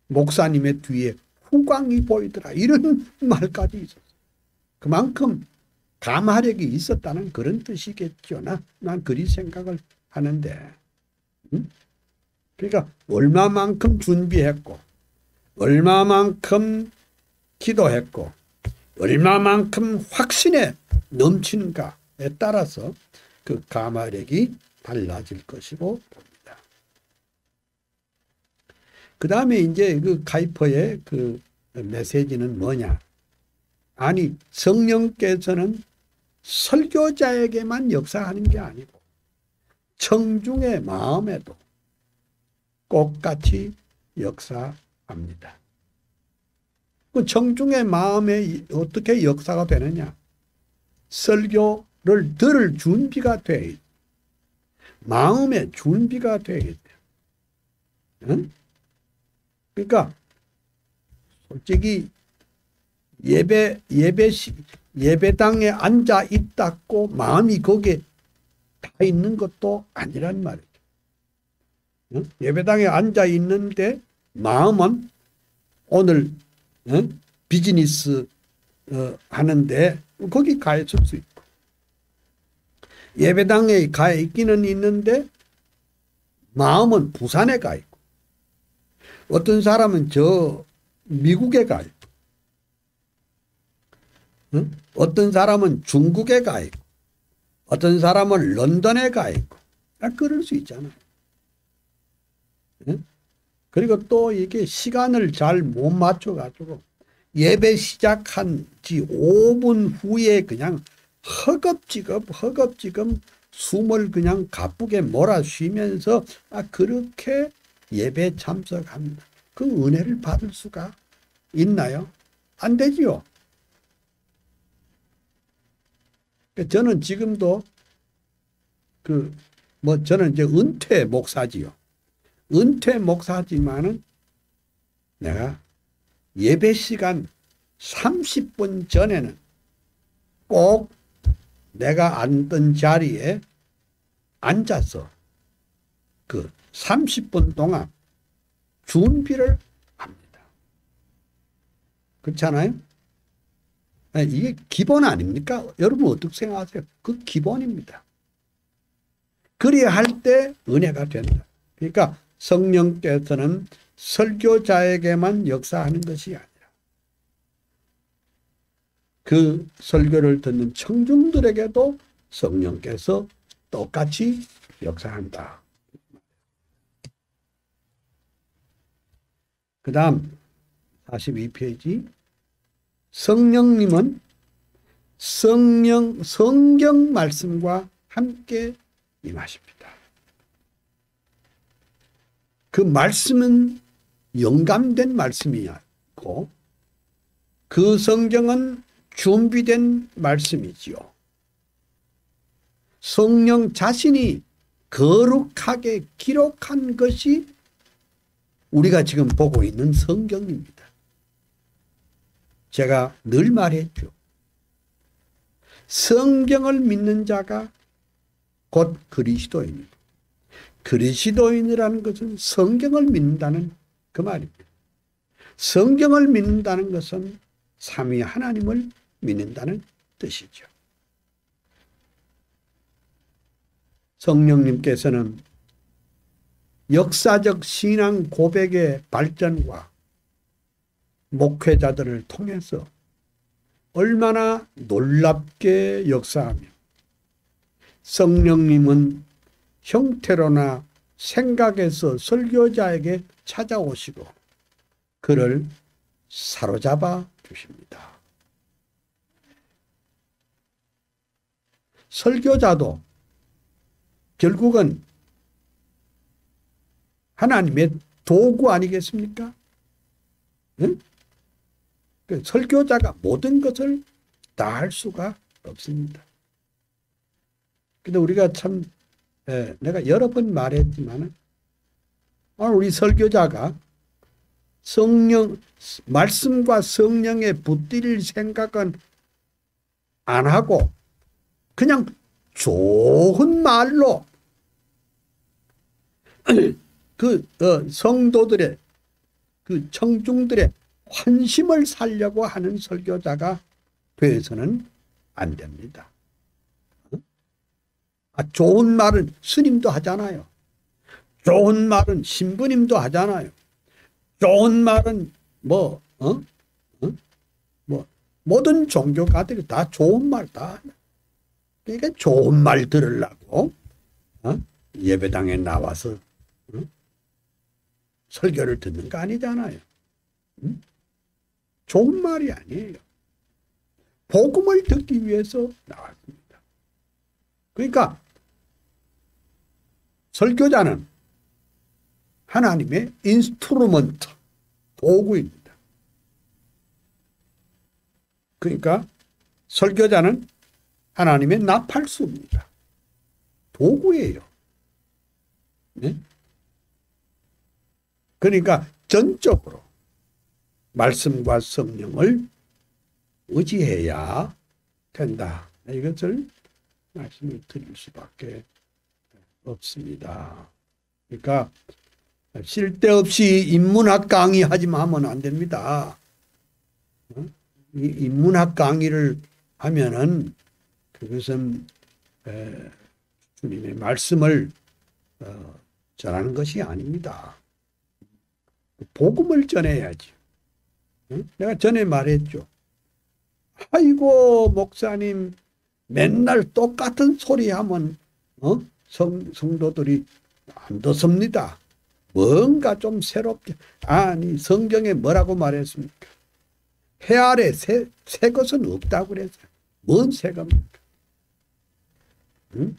[SPEAKER 1] 목사님의 뒤에 후광이 보이더라 이런 말까지 있었어요. 그만큼 감화력이 있었다는 그런 뜻이겠죠. 난 그리 생각을 하는데 그러니까 얼마만큼 준비했고 얼마만큼 기도했고 얼마만큼 확신에 넘치는가에 따라서 그 감화력이 달라질 것이고 봅니다. 그 다음에 이제 그 카이퍼의 그 메시지는 뭐냐? 아니, 성령께서는 설교자에게만 역사하는 게 아니고 청중의 마음에도 똑같이 역사합니다. 그 청중의 마음에 어떻게 역사가 되느냐? 설교를 들을 준비가 돼야 돼. 마음의 준비가 돼야 돼. 응? 그러니까 솔직히 예배당에 앉아 있다고 마음이 거기에 다 있는 것도 아니란 말이죠. 응? 예배당에 앉아 있는데 마음은 오늘 비즈니스 하는데 거기 가 있을 수 있고, 예배당에 가 있기는 있는데 마음은 부산에 가 있고, 어떤 사람은 저 미국에 가 있고, 어떤 사람은 중국에 가 있고, 어떤 사람은 런던에 가 있고, 그럴 수 있잖아요. 그리고 또 이게 시간을 잘 못 맞춰가지고 예배 시작한 지 5분 후에 그냥 허겁지겁 숨을 그냥 가쁘게 몰아쉬면서 그렇게 예배 참석합니다. 그 은혜를 받을 수가 있나요? 안 되지요. 저는 지금도 저는 이제 은퇴 목사지요. 은퇴 목사지만은 내가 예배 시간 30분 전에는 꼭 내가 앉던 자리에 앉아서 그 30분 동안 준비를 합니다. 그렇잖아요? 이게 기본 아닙니까? 여러분 어떻게 생각하세요? 그 기본입니다. 그래야 할 때 은혜가 된다. 그러니까 성령께서는 설교자에게만 역사하는 것이 아니라 그 설교를 듣는 청중들에게도 성령께서 똑같이 역사한다. 그 다음 42페이지. 성령님은 성경 말씀과 함께 임하십니다. 그 말씀은 영감된 말씀이고 그 성경은 준비된 말씀이지요. 성령 자신이 거룩하게 기록한 것이 우리가 지금 보고 있는 성경입니다. 제가 늘 말했죠. 성경을 믿는 자가 곧 그리스도인입니다. 그리스도인이라는 것은 성경을 믿는다는 그 말입니다. 성경을 믿는다는 것은 삼위 하나님을 믿는다는 뜻이죠. 성령님께서는 역사적 신앙 고백의 발전과 목회자들을 통해서 얼마나 놀랍게 역사하며 성령님은 형태로나 생각에서 설교자에게 찾아오시고 그를 사로잡아 주십니다. 설교자도 결국은 하나님의 도구 아니겠습니까? 응? 설교자가 모든 것을 다 할 수가 없습니다. 근데 우리가 참 내가 여러 번 말했지만 오늘 우리 설교자가 말씀과 성령에 붙들릴 생각은 안 하고 그냥 좋은 말로 성도들의 그 청중들의 환심을 살려고 하는 설교자가 되어서는 안 됩니다. 좋은 말은 스님도 하잖아요. 좋은 말은 신부님도 하잖아요. 좋은 말은 모든 종교가들이 다 좋은 말 다. 그러니까 좋은 말 들으려고 예배당에 나와서 설교를 듣는 거 아니잖아요. 좋은 말이 아니에요. 복음을 듣기 위해서 나왔습니다. 그러니까 설교자는 하나님의 인스트루먼트, 도구입니다. 그러니까 설교자는 하나님의 나팔수입니다. 도구예요. 네? 그러니까 전적으로 말씀과 성령을 의지해야 된다. 이것을 말씀을 드릴 수밖에 없습니다. 그러니까 쓸데없이 인문학 강의하지 하면 안 됩니다. 인문학 강의를 하면은 그것은 주님의 말씀을 전하는 것이 아닙니다. 복음을 전해야지. 내가 전에 말했죠. 아이고 목사님 맨날 똑같은 소리 하면 성도들이 안 듣습니다. 뭔가 좀 새롭게. 아니 성경에 뭐라고 말했습니까? 해 아래 새 것은 없다고 그랬어요. 뭔 새 겁니까? 응?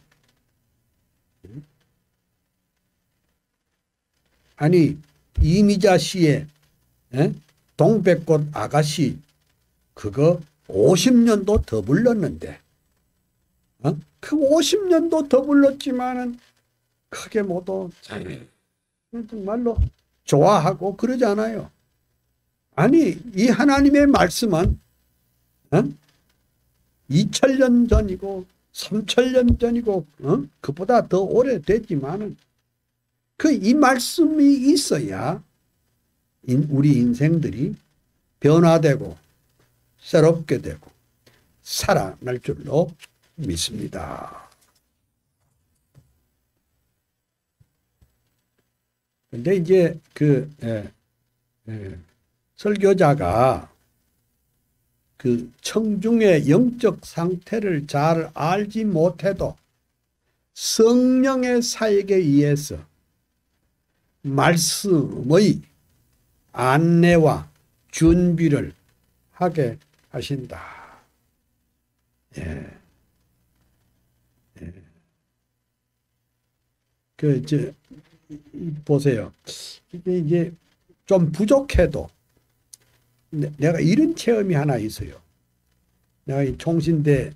[SPEAKER 1] 아니 이미자 씨의 동백꽃 아가씨 그거 50년도 더 불렀는데 그 50년도 더 불렀지만은 크게 모두 정말로 좋아하고 그러잖아요. 아니 이 하나님의 말씀은 2000년 전이고 3000년 전이고 그보다 더 오래됐지만은 그 이 말씀이 있어야 우리 인생들이 변화되고 새롭게 되고 살아날 줄로 믿습니다. 근데 이제 설교자가 그 청중의 영적 상태를 잘 알지 못해도 성령의 사역에 의해서 말씀의 안내와 준비를 하게 하신다. 예. 보세요. 이게 좀 부족해도 내가 이런 체험이 하나 있어요. 내가 이 총신대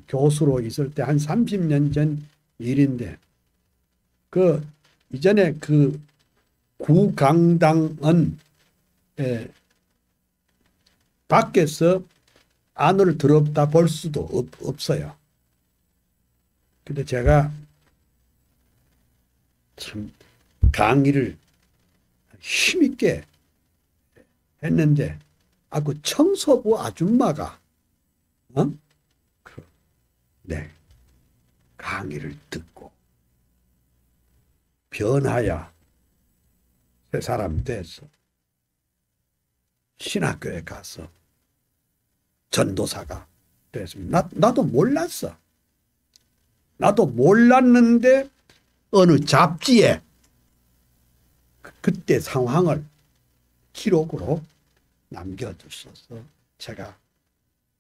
[SPEAKER 1] 교수로 있을 때 한 30년 전 일인데 이전에 그 구강당은 밖에서 안을 들여다 볼 수도 없어요. 근데 제가 참 강의를 힘있게 했는데 그 청소부 아줌마가 강의를 듣고 변하여 새 사람 돼서 신학교에 가서 전도사가 됐습니다. 나도 몰랐어. 나도 몰랐는데 어느 잡지에 그때 상황을 기록으로 남겨뒀어서 제가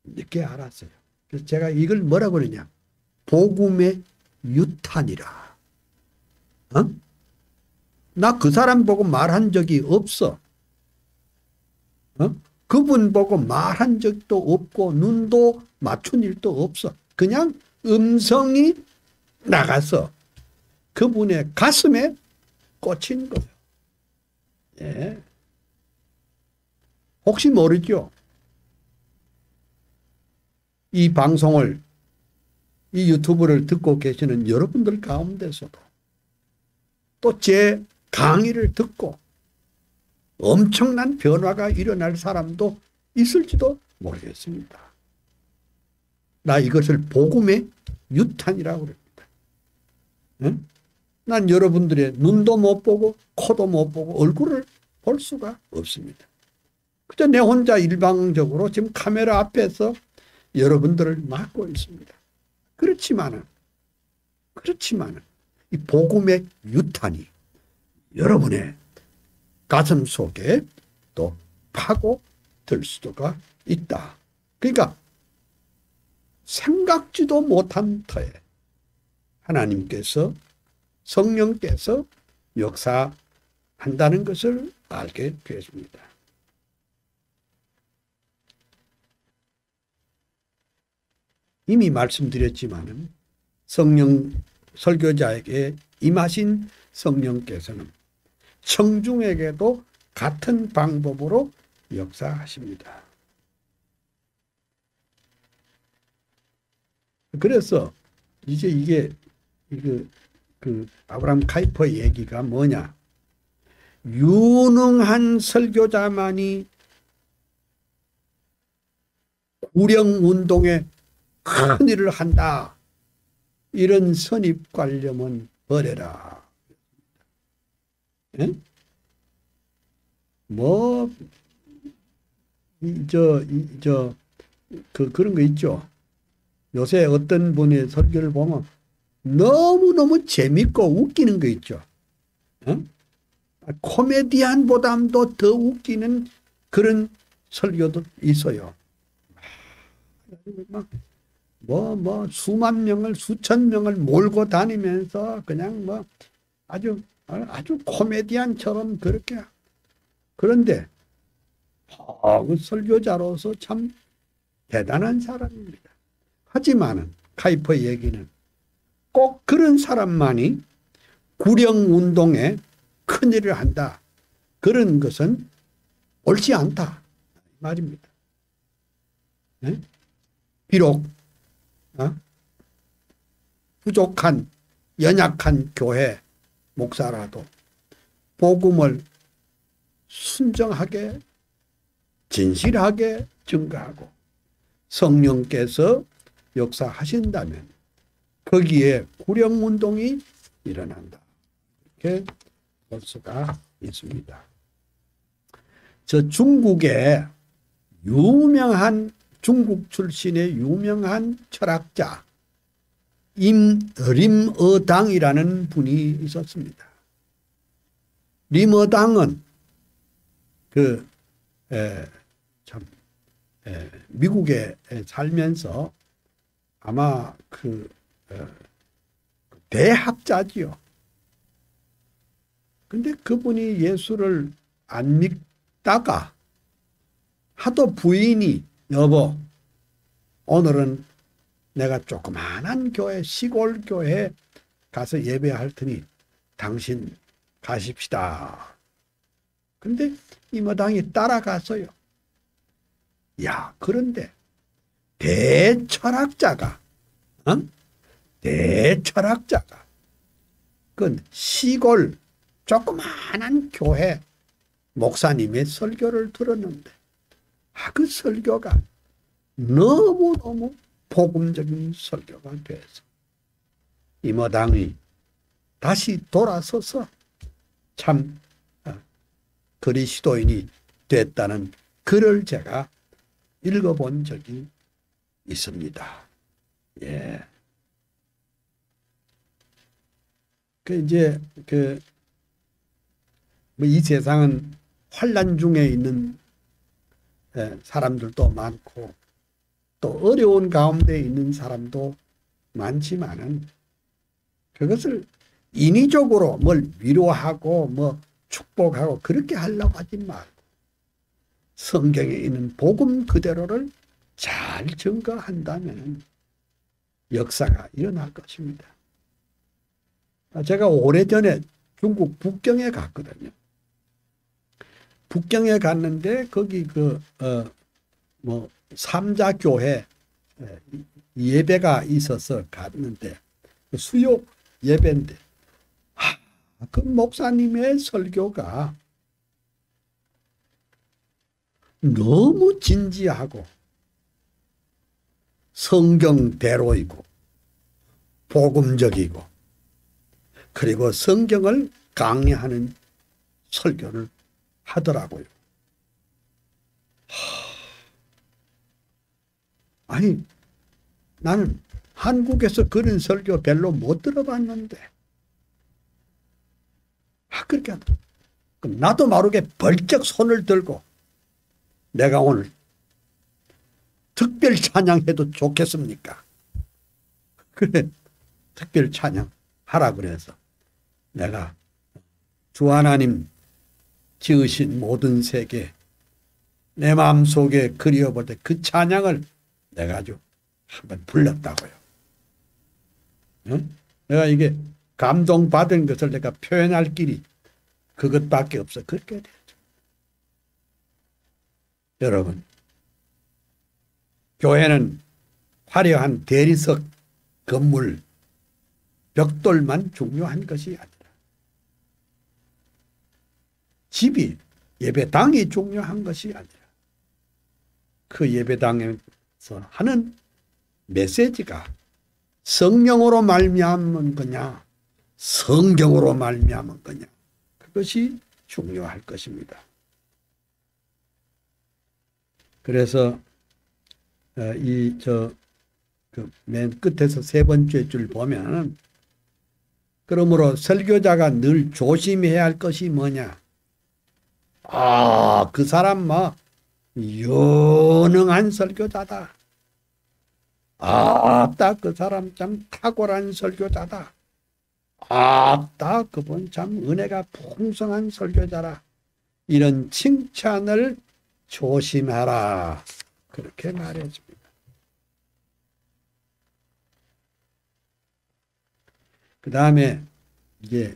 [SPEAKER 1] 늦게 알았어요. 그래서 제가 이걸 뭐라고 그러냐. 복음의 유탄이라. 나 그 사람 보고 말한 적이 없어. 그분 보고 말한 적도 없고 눈도 맞춘 일도 없어. 그냥 음성이 나가서 그분의 가슴에 꽂힌 거예요. 예. 혹시 모르죠? 이 방송을, 이 유튜브를 듣고 계시는 여러분들 가운데서도 또 제 강의를 듣고 엄청난 변화가 일어날 사람도 있을지도 모르겠습니다. 나 이것을 복음의 유탄이라고 그럽니다. 응? 난 여러분들의 눈도 못 보고 코도 못 보고 얼굴을 볼 수가 없습니다. 그저 내 혼자 일방적으로 지금 카메라 앞에서 여러분들을 맡고 있습니다. 그렇지만은 이 복음의 유탄이 여러분의 가슴 속에 또 파고들 수가 있다. 그러니까 생각지도 못한 터에 하나님께서 성령께서 역사한다는 것을 알게 되었습니다. 이미 말씀드렸지만은 성령 설교자에게 임하신 성령께서는 청중에게도 같은 방법으로 역사하십니다. 그래서 이제 이게 그 아브라함 카이퍼 얘기가 뭐냐? 유능한 설교자만이 구령운동에 큰 일을 한다. 이런 선입관념은 버려라. 예? 뭐, 그런 거 있죠. 요새 어떤 분의 설교를 보면 너무너무 재밌고 웃기는 거 있죠. 어? 코미디언보다도 더 웃기는 그런 설교도 있어요. 뭐 수만 명을 수천 명을 몰고 다니면서 그냥 뭐 아주 코미디언처럼 그렇게. 그런데 그 설교자로서 참 대단한 사람입니다. 하지만은 카이퍼 얘기는 꼭 그런 사람만이 구령운동에 큰일을 한다. 그런 것은 옳지 않다. 말입니다. 네? 비록 부족한 연약한 교회 목사라도 복음을 순정하게 진실하게 증거하고 성령께서 역사하신다면 거기에 구령운동이 일어난다. 이렇게 볼 수가 있습니다. 저 중국의 중국 출신의 유명한 철학자 림어당이라는 분이 있었습니다. 림어당은 미국에 살면서 아마 대학자지요. 근데 그분이 예수를 안 믿다가 하도 부인이 여보 오늘은 내가 조그마한 교회 시골 교회 가서 예배할 테니 당신 가십시다. 근데 이마당이 따라갔어요. 야, 그런데 대철학자가 그 시골 조그마한 교회 목사님의 설교를 들었는데 그 설교가 너무너무 복음적인 설교가 돼서 이마당이 다시 돌아서서 참 그리스도인이 됐다는 글을 제가 읽어본 적이 있습니다. 예. 이 세상은 환난 중에 있는 사람들도 많고 또 어려운 가운데 있는 사람도 많지만은 그것을 인위적으로 뭘 위로하고 뭐 축복하고 그렇게 하려고 하지 말고 성경에 있는 복음 그대로를 잘 증거한다면 역사가 일어날 것입니다. 제가 오래전에 중국 북경에 갔거든요. 북경에 갔는데 거기 삼자교회 예배가 있어서 갔는데 수요 예배인데 그 목사님의 설교가 너무 진지하고 성경대로이고 복음적이고 그리고 성경을 강의하는 설교를 하더라고요. 아니 나는 한국에서 그런 설교 별로 못 들어봤는데 그렇게 하더라고요. 그럼 나도 모르게 벌쩍 손을 들고 내가 오늘 특별 찬양해도 좋겠습니까? 그래 특별 찬양 하라 그래서 내가 주 하나님 지으신 모든 세계 내 마음속에 그리워볼 때 그 찬양을 내가 아주 한번 불렀다고요. 응? 내가 이게 감동받은 것을 내가 표현할 길이 그것밖에 없어. 그렇게 되죠. 여러분, 교회는 화려한 대리석, 건물, 벽돌만 중요한 것이 아니라 집이, 예배당이 중요한 것이 아니라 그 예배당에서 하는 메시지가 성령으로 말미암은 거냐, 성경으로 말미암은 거냐, 그것이 중요할 것입니다. 그래서 맨 끝에서 세 번째 줄 보면, 그러므로 설교자가 늘 조심해야 할 것이 뭐냐? 그 사람 유능한 설교자다. 딱 그 사람 참 탁월한 설교자다. 딱 그분 참 은혜가 풍성한 설교자라. 이런 칭찬을 조심하라. 그렇게 말해줍니다. 그 다음에 이제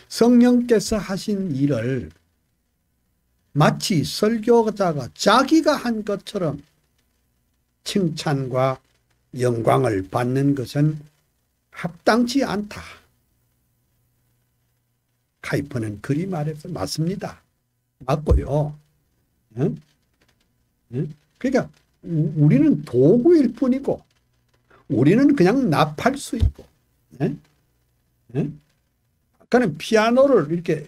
[SPEAKER 1] 성령께서 하신 일을 마치 설교자가 자기가 한 것처럼 칭찬과 영광을 받는 것은 합당치 않다. 카이퍼는 그리 말해서 맞습니다. 맞고요. 응? 응? 그러니까 우리는 도구일 뿐이고 우리는 그냥 납할 수 있고, 응? 응? 아까는 피아노를 이렇게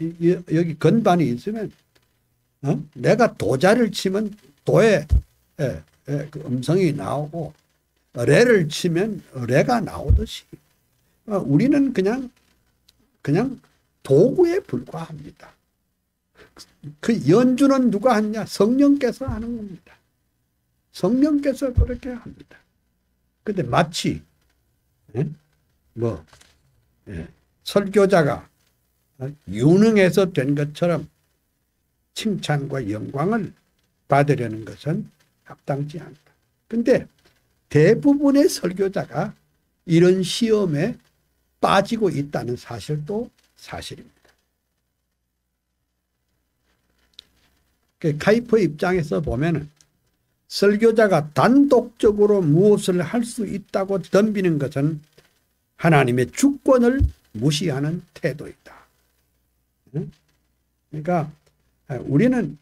[SPEAKER 1] 여기 건반이 있으면 내가 도자를 치면 도에 그 음성이 나오고 레를 치면 레가 나오듯이 우리는 그냥 도구에 불과합니다. 그 연주는 누가 하냐? 성령께서 하는 겁니다. 성령께서 그렇게 합니다. 근데 마치 설교자가 유능해서 된 것처럼 칭찬과 영광을 받으려는 것은 합당치 않다. 근데 대부분의 설교자가 이런 시험에 빠지고 있다는 사실도 사실입니다. 카이퍼 입장에서 보면은 설교자가 단독적으로 무엇을 할 수 있다고 덤비는 것은 하나님의 주권을 무시하는 태도이다. 그러니까 우리는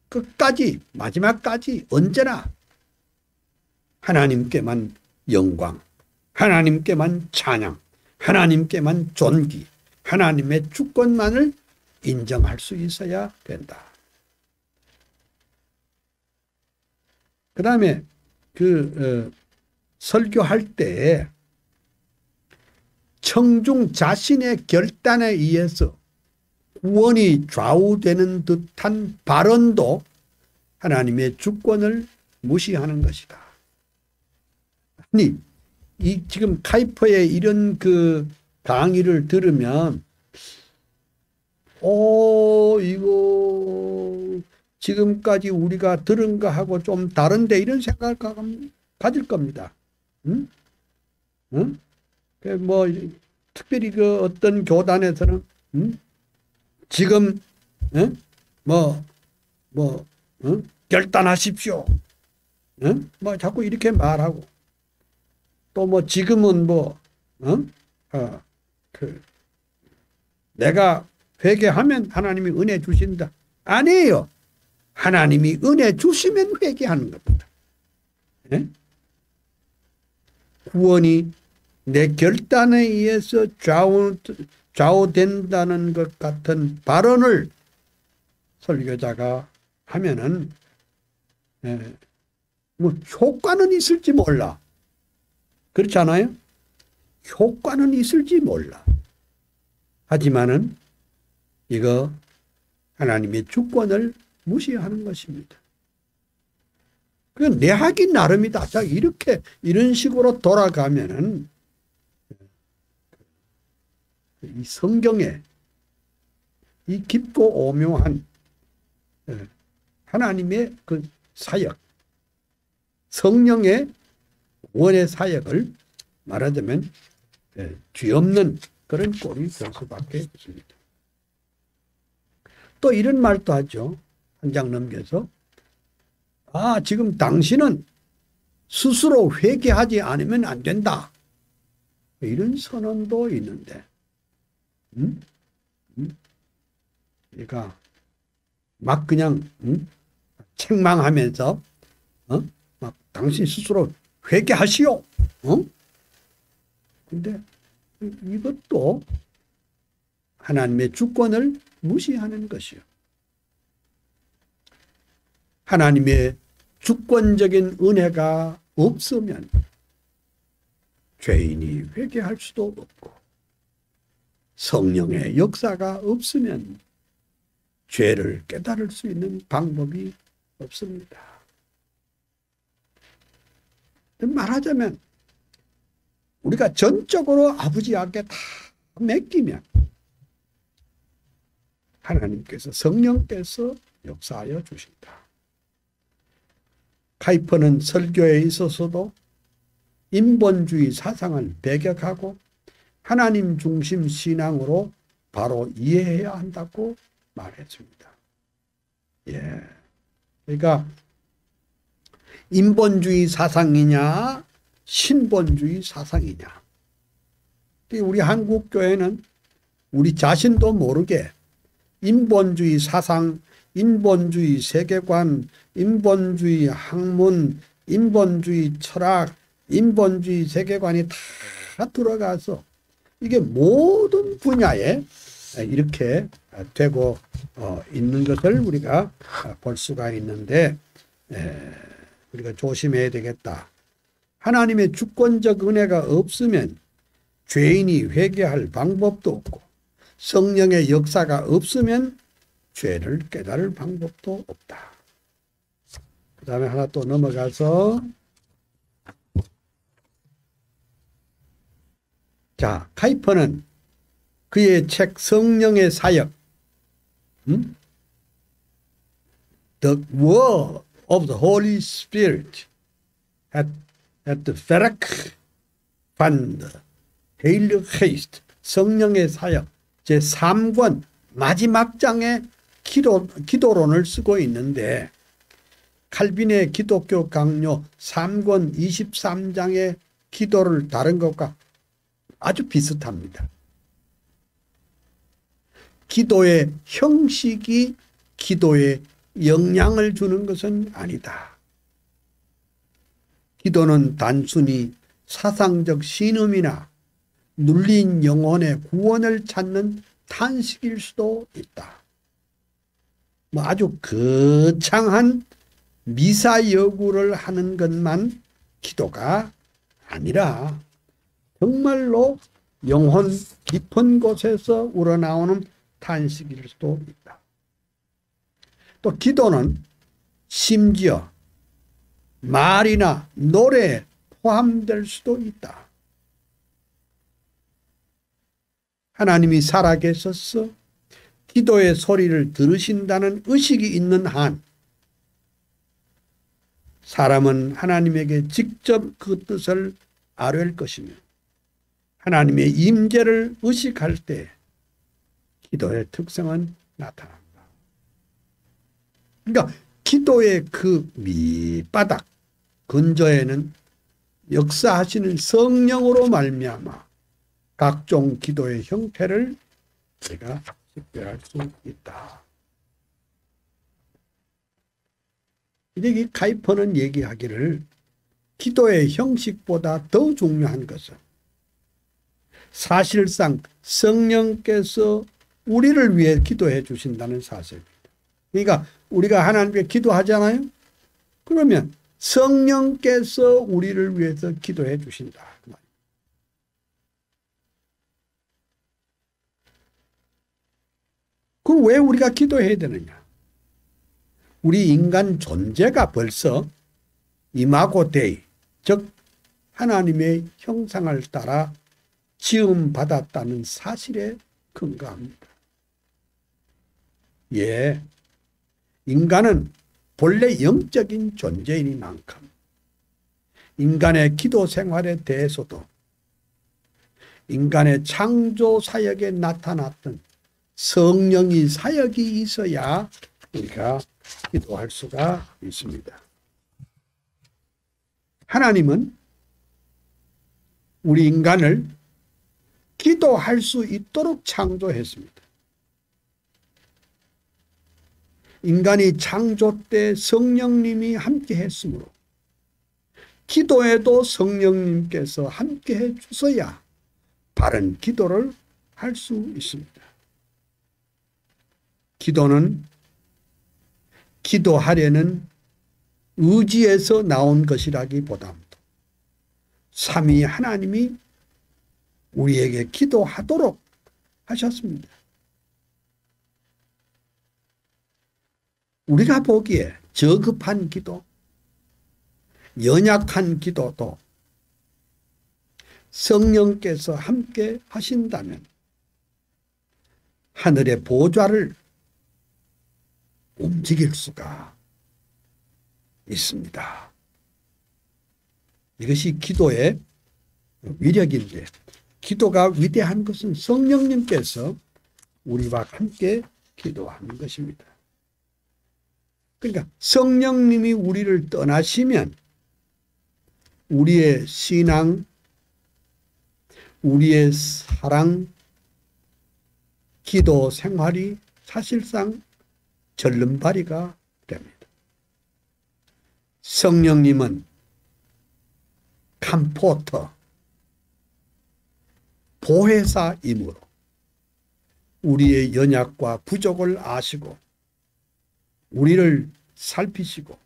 [SPEAKER 1] 끝까지 마지막까지 언제나 하나님께만 영광, 하나님께만 찬양, 하나님께만 존귀, 하나님의 주권만을 인정할 수 있어야 된다. 그 다음에 설교할 때 청중 자신의 결단에 의해서 구원이 좌우되는 듯한 발언도 하나님의 주권을 무시하는 것이다. 아니, 지금 카이퍼의 이런 강의를 들으면, 이거 지금까지 우리가 들은 거하고 좀 다른데 이런 생각을 가질 겁니다. 응? 응? 특별히 어떤 교단에서는, 지금, 결단하십시오. 자꾸 이렇게 말하고, 또 지금은 내가 회개하면 하나님이 은혜 주신다. 아니에요. 하나님이 은혜 주시면 회개하는 겁니다. 구원이 내 결단에 의해서 좌우된다는 것 같은 발언을 설교자가 하면은 효과는 있을지 몰라. 그렇지 않아요? 효과는 있을지 몰라. 하지만은 이거 하나님의 주권을 무시하는 것입니다. 그건 내 하기 나름이다. 자, 이런 식으로 돌아가면은 이 성경에 이 깊고 오묘한 하나님의 그 사역, 성령의 원의 사역을 말하자면 뒤엎는 그런 꼴이 될 수밖에 없습니다. 또 이런 말도 하죠. 한 장 넘겨서 지금 당신은 스스로 회개하지 않으면 안 된다. 이런 선언도 있는데 그러니까 막 그냥 책망하면서 막 당신 스스로 회개하시오. 근데 이것도 하나님의 주권을 무시하는 것이요. 하나님의 주권적인 은혜가 없으면 죄인이 회개할 수도 없고, 성령의 역사가 없으면 죄를 깨달을 수 있는 방법이 없습니다. 말하자면 우리가 전적으로 아버지에게 다 맡기면 하나님께서, 성령께서 역사하여 주신다. 카이퍼는 설교에 있어서도 인본주의 사상을 배격하고 하나님 중심 신앙으로 바로 이해해야 한다고 말했습니다. 그러니까 인본주의 사상이냐 신본주의 사상이냐. 우리 한국 교회는 우리 자신도 모르게 인본주의 사상, 인본주의 세계관, 인본주의 학문, 인본주의 철학, 인본주의 세계관이 다 들어가서 이게 모든 분야에 이렇게 되고 있는 것을 우리가 볼 수가 있는데, 우리가 조심해야 되겠다. 하나님의 주권적 은혜가 없으면 죄인이 회개할 방법도 없고, 성령의 역사가 없으면 죄를 깨달을 방법도 없다. 그 다음에 하나 또 넘어가서, 자, 카이퍼는 그의 책 성령의 사역, The Word of the Holy Spirit at the Werk van de Heilige Geest, 성령의 사역 제3권 마지막 장에 기도론을 쓰고 있는데, 칼빈의 기독교 강요 3권 23장의 기도를 다른 것과 아주 비슷합니다. 기도의 형식이 기도에 영향을 주는 것은 아니다. 기도는 단순히 사상적 신음이나 눌린 영혼의 구원을 찾는 탄식일 수도 있다. 아주 거창한 미사 여구를 하는 것만 기도가 아니라 정말로 영혼 깊은 곳에서 우러나오는 탄식일 수도 있다. 또 기도는 심지어 말이나 노래에 포함될 수도 있다. 하나님이 살아계셔서 기도의 소리를 들으신다는 의식이 있는 한 사람은 하나님에게 직접 그 뜻을 아뢰을 것이며, 하나님의 임재를 의식할 때 기도의 특성은 나타납니다. 그러니까 기도의 그 밑바닥 근저에는 역사하시는 성령으로 말미암아 각종 기도의 형태를 우리가 식별할 수 있다. 이제 이 카이퍼는 얘기하기를 기도의 형식보다 더 중요한 것은 사실상 성령께서 우리를 위해 기도해 주신다는 사실입니다. 그러니까 우리가 하나님께 기도하잖아요. 그러면 성령께서 우리를 위해서 기도해 주신다. 그럼 왜 우리가 기도해야 되느냐? 우리 인간 존재가 벌써 이마고 데이, 즉 하나님의 형상을 따라 지음받았다는 사실에 근거합니다. 인간은 본래 영적인 존재이니만큼 인간의 기도 생활에 대해서도 인간의 창조 사역에 나타났던 성령의 사역이 있어야 우리가 기도할 수가 있습니다. 하나님은 우리 인간을 기도할 수 있도록 창조했습니다. 인간이 창조 때 성령님이 함께 했으므로 기도에도 성령님께서 함께 해 주셔야 바른 기도를 할 수 있습니다. 기도는 기도하려는 의지에서 나온 것이라기보다도 삼위 하나님이 우리에게 기도하도록 하셨습니다. 우리가 보기에 저급한 기도, 연약한 기도도 성령께서 함께 하신다면 하늘의 보좌를 움직일 수가 있습니다. 이것이 기도의 위력인데, 기도가 위대한 것은 성령님께서 우리와 함께 기도하는 것입니다. 그러니까 성령님이 우리를 떠나시면 우리의 신앙, 우리의 사랑, 기도 생활이 사실상 절름발이가 됩니다. 성령님은 컴포터, 보혜사이므로 우리의 연약과 부족을 아시고 우리를 살피시고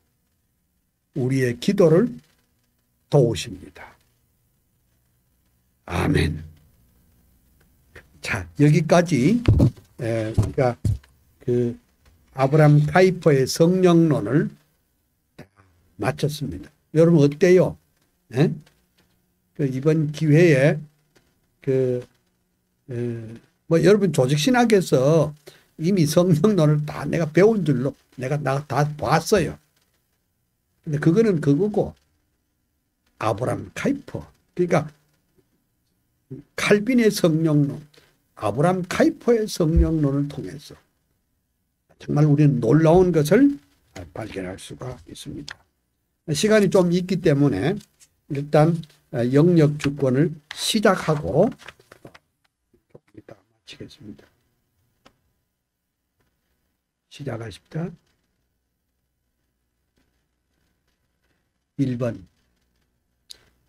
[SPEAKER 1] 우리의 기도를 도우십니다. 아멘. 자, 여기까지 우리가 그 아브라함 카이퍼의 성령론을 마쳤습니다. 여러분 어때요? 네? 그 이번 기회에 뭐 여러분 조직신학에서 이미 성령론을 다 내가 배운 줄로 내가 다 봤어요. 근데 그거는 그거고 아브라함 카이퍼, 그러니까 칼빈의 성령론, 아브라함 카이퍼의 성령론을 통해서 정말 우리는 놀라운 것을 발견할 수가 있습니다. 시간이 좀 있기 때문에 일단 영역 주권을 시작하고 이따 마치겠습니다. 시작하십니다. 1번,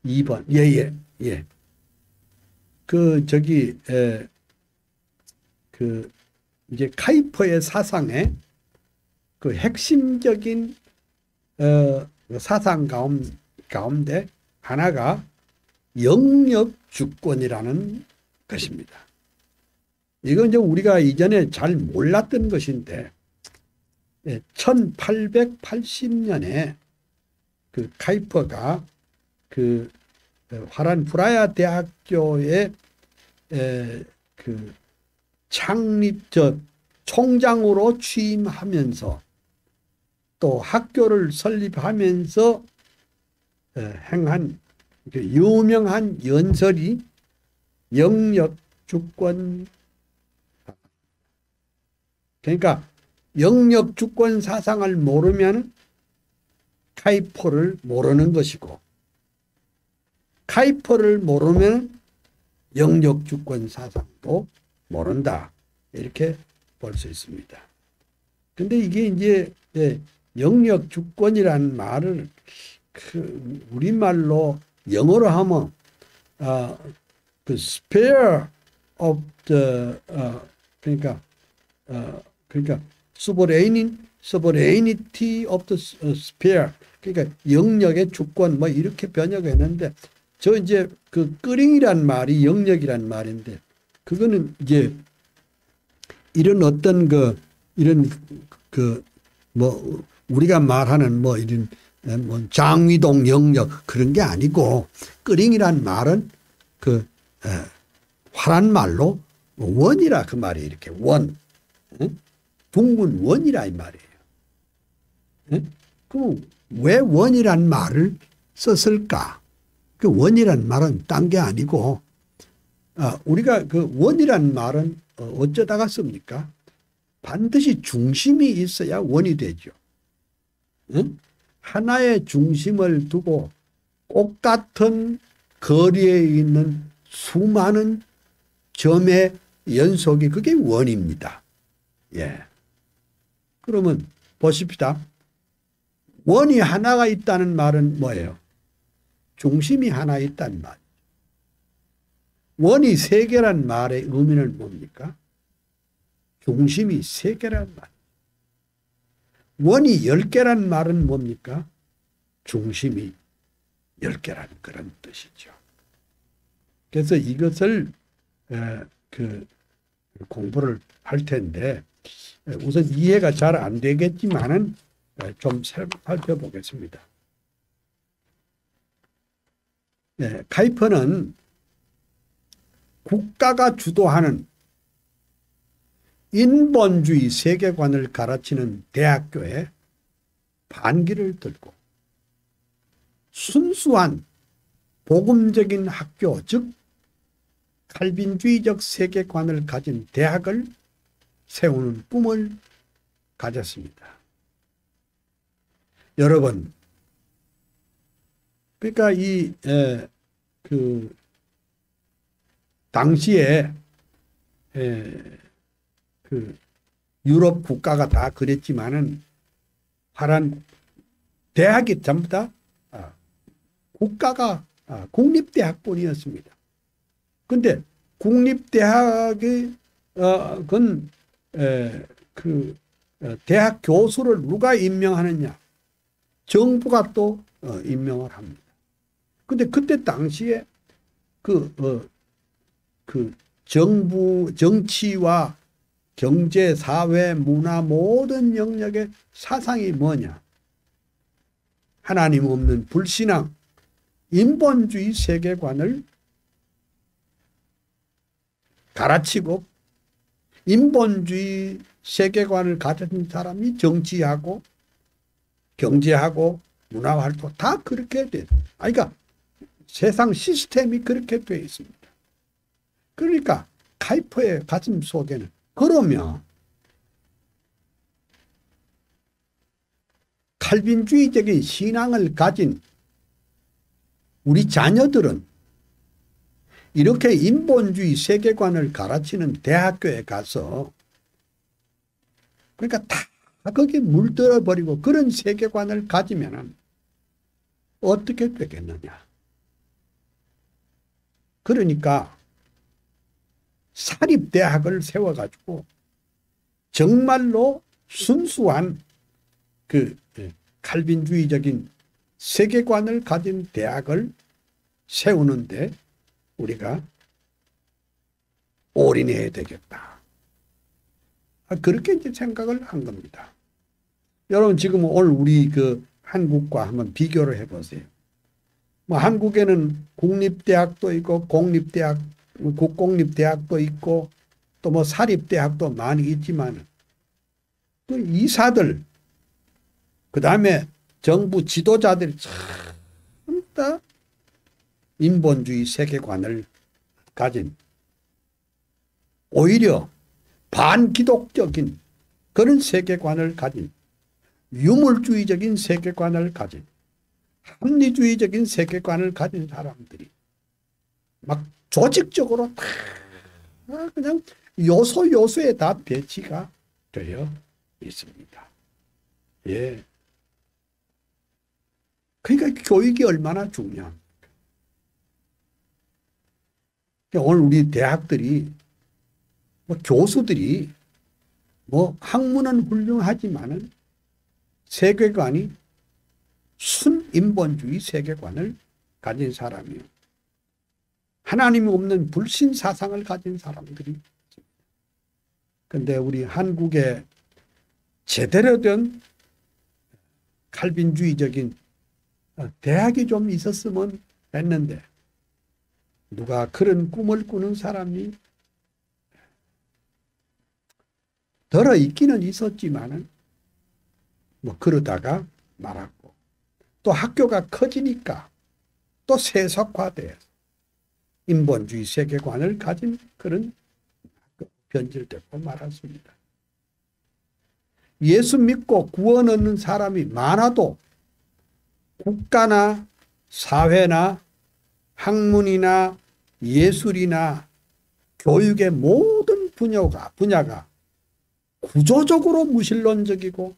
[SPEAKER 1] 2번, 예. 이제 카이퍼의 사상의 그 핵심적인 사상 가운데 하나가 영역 주권이라는 것입니다. 이건 이제 우리가 이전에 잘 몰랐던 것인데 1880년에 그 카이퍼가 그 화란 브라야 대학교의 그 총장으로 취임하면서 또 학교를 설립하면서 행한 유명한 연설이 영역 주권, 그러니까 영역 주권 사상을 모르면 카이퍼를 모르는 것이고 카이퍼를 모르면 영역 주권 사상도 모른다, 이렇게 볼 수 있습니다. 근데 이게 이제 영역 주권이라는 말을 우리말로 영어로 하면 그 sphere of the 그러니까 sovereignty of the sphere, 그러니까 영역의 주권 뭐 이렇게 번역했는데 저 이제 그 끄링이란 말이 영역이란 말인데 그거는 이제 이런 어떤 뭐 우리가 말하는 뭐 이런 뭐 장위동 영역 그런 게 아니고 끄링이란 말은 그 화란 말로 원이라 그 말이 이렇게 원, 둥근 원이라 이 말이에요. 예? 그럼 왜 원이란 말을 썼을까? 그 원이란 말은 딴 게 아니고 우리가 그 원이란 말은 어쩌다가 씁니까? 반드시 중심이 있어야 원이 되죠. 응? 하나의 중심을 두고 똑같은 거리에 있는 수많은 점의 연속이 그게 원입니다. 예. 그러면 보십시다. 원이 하나가 있다는 말은 뭐예요? 중심이 하나 있다는 말. 원이 세 개란 말의 의미는 뭡니까? 중심이 세 개란 말. 원이 10개란 말은 뭡니까? 중심이 10개라는 그런 뜻이죠. 그래서 이것을 그 공부를 할 텐데 우선 이해가 잘 안 되겠지만은 좀 살펴보겠습니다. 네, 카이퍼는 국가가 주도하는 인본주의 세계관을 가르치는 대학교에 반기를 들고 순수한 복음적인 학교, 즉 칼빈주의적 세계관을 가진 대학을 세우는 꿈을 가졌습니다. 여러분, 그러니까 그 당시에 그 유럽 국가가 다 그랬지만은 파란 대학이 전부 다 국가가 국립대학뿐이었습니다. 그런데 국립대학의 대학 교수를 누가 임명하느냐? 정부가 또 임명을 합니다. 근데 그때 당시에 그 정부, 정치와 경제, 사회, 문화 모든 영역의 사상이 뭐냐? 하나님 없는 불신앙, 인본주의 세계관을 가르치고 인본주의 세계관을 가진 사람이 정치하고 경제하고 문화활동 다 그렇게 돼. 그러니까 세상 시스템이 그렇게 되어 있습니다. 그러니까 카이퍼의 가슴 속에는 그러면 칼빈주의적인 신앙을 가진 우리 자녀들은 이렇게 인본주의 세계관을 가르치는 대학교에 가서 그러니까 다 거기에 물들어 버리고 그런 세계관을 가지면 어떻게 되겠느냐. 그러니까 사립대학을 세워가지고 정말로 순수한 그 칼빈주의적인 세계관을 가진 대학을 세우는데 우리가 올인해야 되겠다. 그렇게 이제 생각을 한 겁니다. 여러분 지금 오늘 우리 그 한국과 한번 비교를 해보세요. 뭐 한국에는 국립대학도 있고 공립대학, 국공립대학도 있고 또 뭐 사립대학도 많이 있지만 그 이사들 그 다음에 정부 지도자들이 참 다 인본주의 세계관을 가진 오히려 반기독적인 그런 세계관을 가진 유물주의적인 세계관을 가진 합리주의적인 세계관을 가진 사람들이 막 조직적으로 다 그냥 요소요소에 다 배치가 되어 있습니다. 예. 그러니까 교육이 얼마나 중요합니까? 오늘 우리 대학들이 뭐 교수들이 뭐 학문은 훌륭하지만은 세계관이 순인본주의 세계관을 가진 사람이요. 하나님이 없는 불신 사상을 가진 사람들이 있습니다. 그런데 우리 한국에 제대로 된 칼빈주의적인 대학이 좀 있었으면 했는데 누가 그런 꿈을 꾸는 사람이 들어 있기는 있었지만은 뭐 그러다가 말았고, 또 학교가 커지니까 또 세속화돼서 인본주의 세계관을 가진 그런 변질되고 말았습니다. 예수 믿고 구원 얻는 사람이 많아도 국가나 사회나 학문이나 예술이나 교육의 모든 분야가 구조적으로 무신론적이고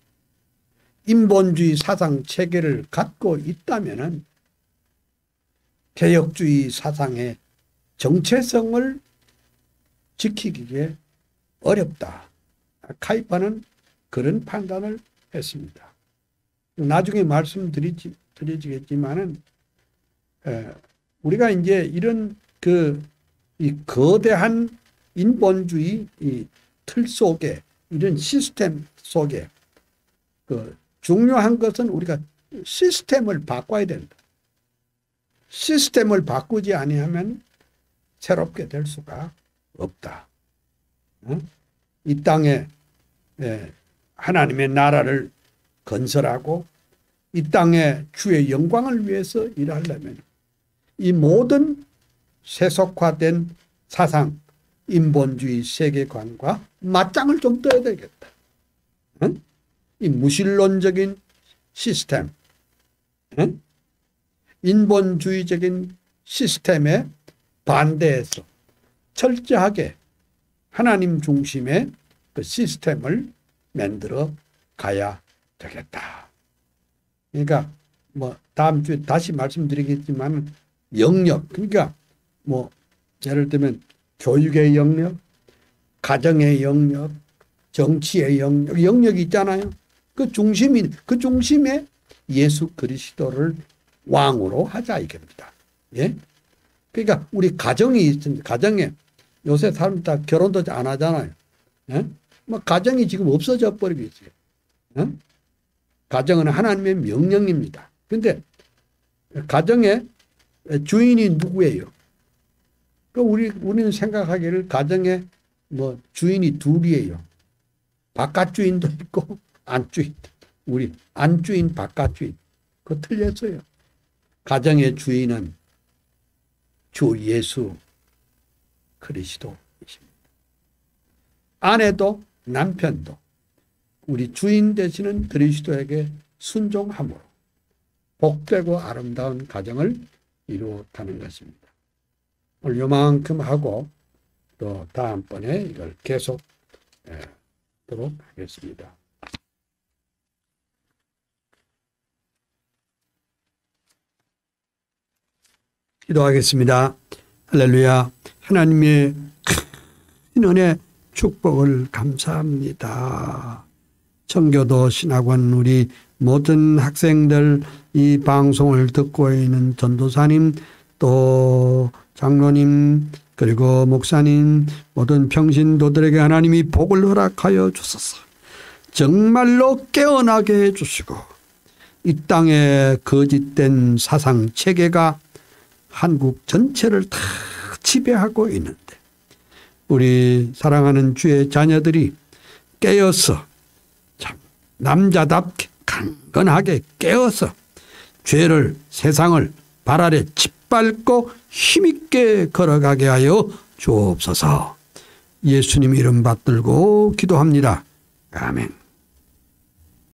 [SPEAKER 1] 인본주의 사상 체계를 갖고 있다면 개혁주의 사상의 정체성을 지키기에 어렵다. 카이파는 그런 판단을 했습니다. 나중에 말씀드리겠지만은 우리가 이제 이런 이 거대한 인본주의 이 틀 속에 이런 시스템 속에 중요한 것은 우리가 시스템을 바꿔야 된다. 시스템을 바꾸지 아니하면 새롭게 될 수가 없다. 이 땅에 하나님의 나라를 건설하고 이 땅에 주의 영광을 위해서 일하려면 이 모든 세속화된 사상, 인본주의 세계관과 맞짱을 좀 떠야 되겠다. 이 무신론적인 시스템, 인본주의적인 시스템에 반대해서 철저하게 하나님 중심의 그 시스템을 만들어 가야 되겠다. 그러니까 뭐 다음 주에 다시 말씀드리겠지만 영역, 그러니까 뭐 예를 들면 교육의 영역, 가정의 영역, 정치의 영역이 있잖아요. 그 중심에 예수 그리스도를 왕으로 하자 이겁니다. 예? 그러니까 우리 가정이 있습니다. 가정에 요새 사람 다 결혼도 안 하잖아요. 예? 뭐 가정이 지금 없어져 버리고 있어요. 예? 가정은 하나님의 명령입니다. 그런데 가정의 주인이 누구예요? 우리는 생각하기를 가정의 뭐 주인이 둘이에요. 바깥 주인도 있고 안주인. 우리 안주인 바깥주인. 그거 틀렸어요. 가정의 주인은 주 예수 그리스도이십니다. 아내도 남편도 우리 주인 되시는 그리스도에게 순종함으로 복되고 아름다운 가정을 이루었다는 것입니다. 오늘 요만큼 하고 또 다음번에 이걸 계속 하도록 하겠습니다. 기도하겠습니다. 할렐루야. 하나님의 큰 은혜 축복을 감사합니다. 청교도 신학원 우리 모든 학생들 이 방송을 듣고 있는 전도사님 또 장로님 그리고 목사님 모든 평신도들에게 하나님이 복을 허락하여 주소서. 정말로 깨어나게 해주시고 이 땅의 거짓된 사상 체계가 한국 전체를 다 지배하고 있는데 우리 사랑하는 주의 자녀들이 깨어서 참 남자답게 강건하게 깨어서 죄를 세상을 발 아래 짓밟고 힘있게 걸어가게 하여 주옵소서. 예수님 이름 받들고 기도합니다. 아멘.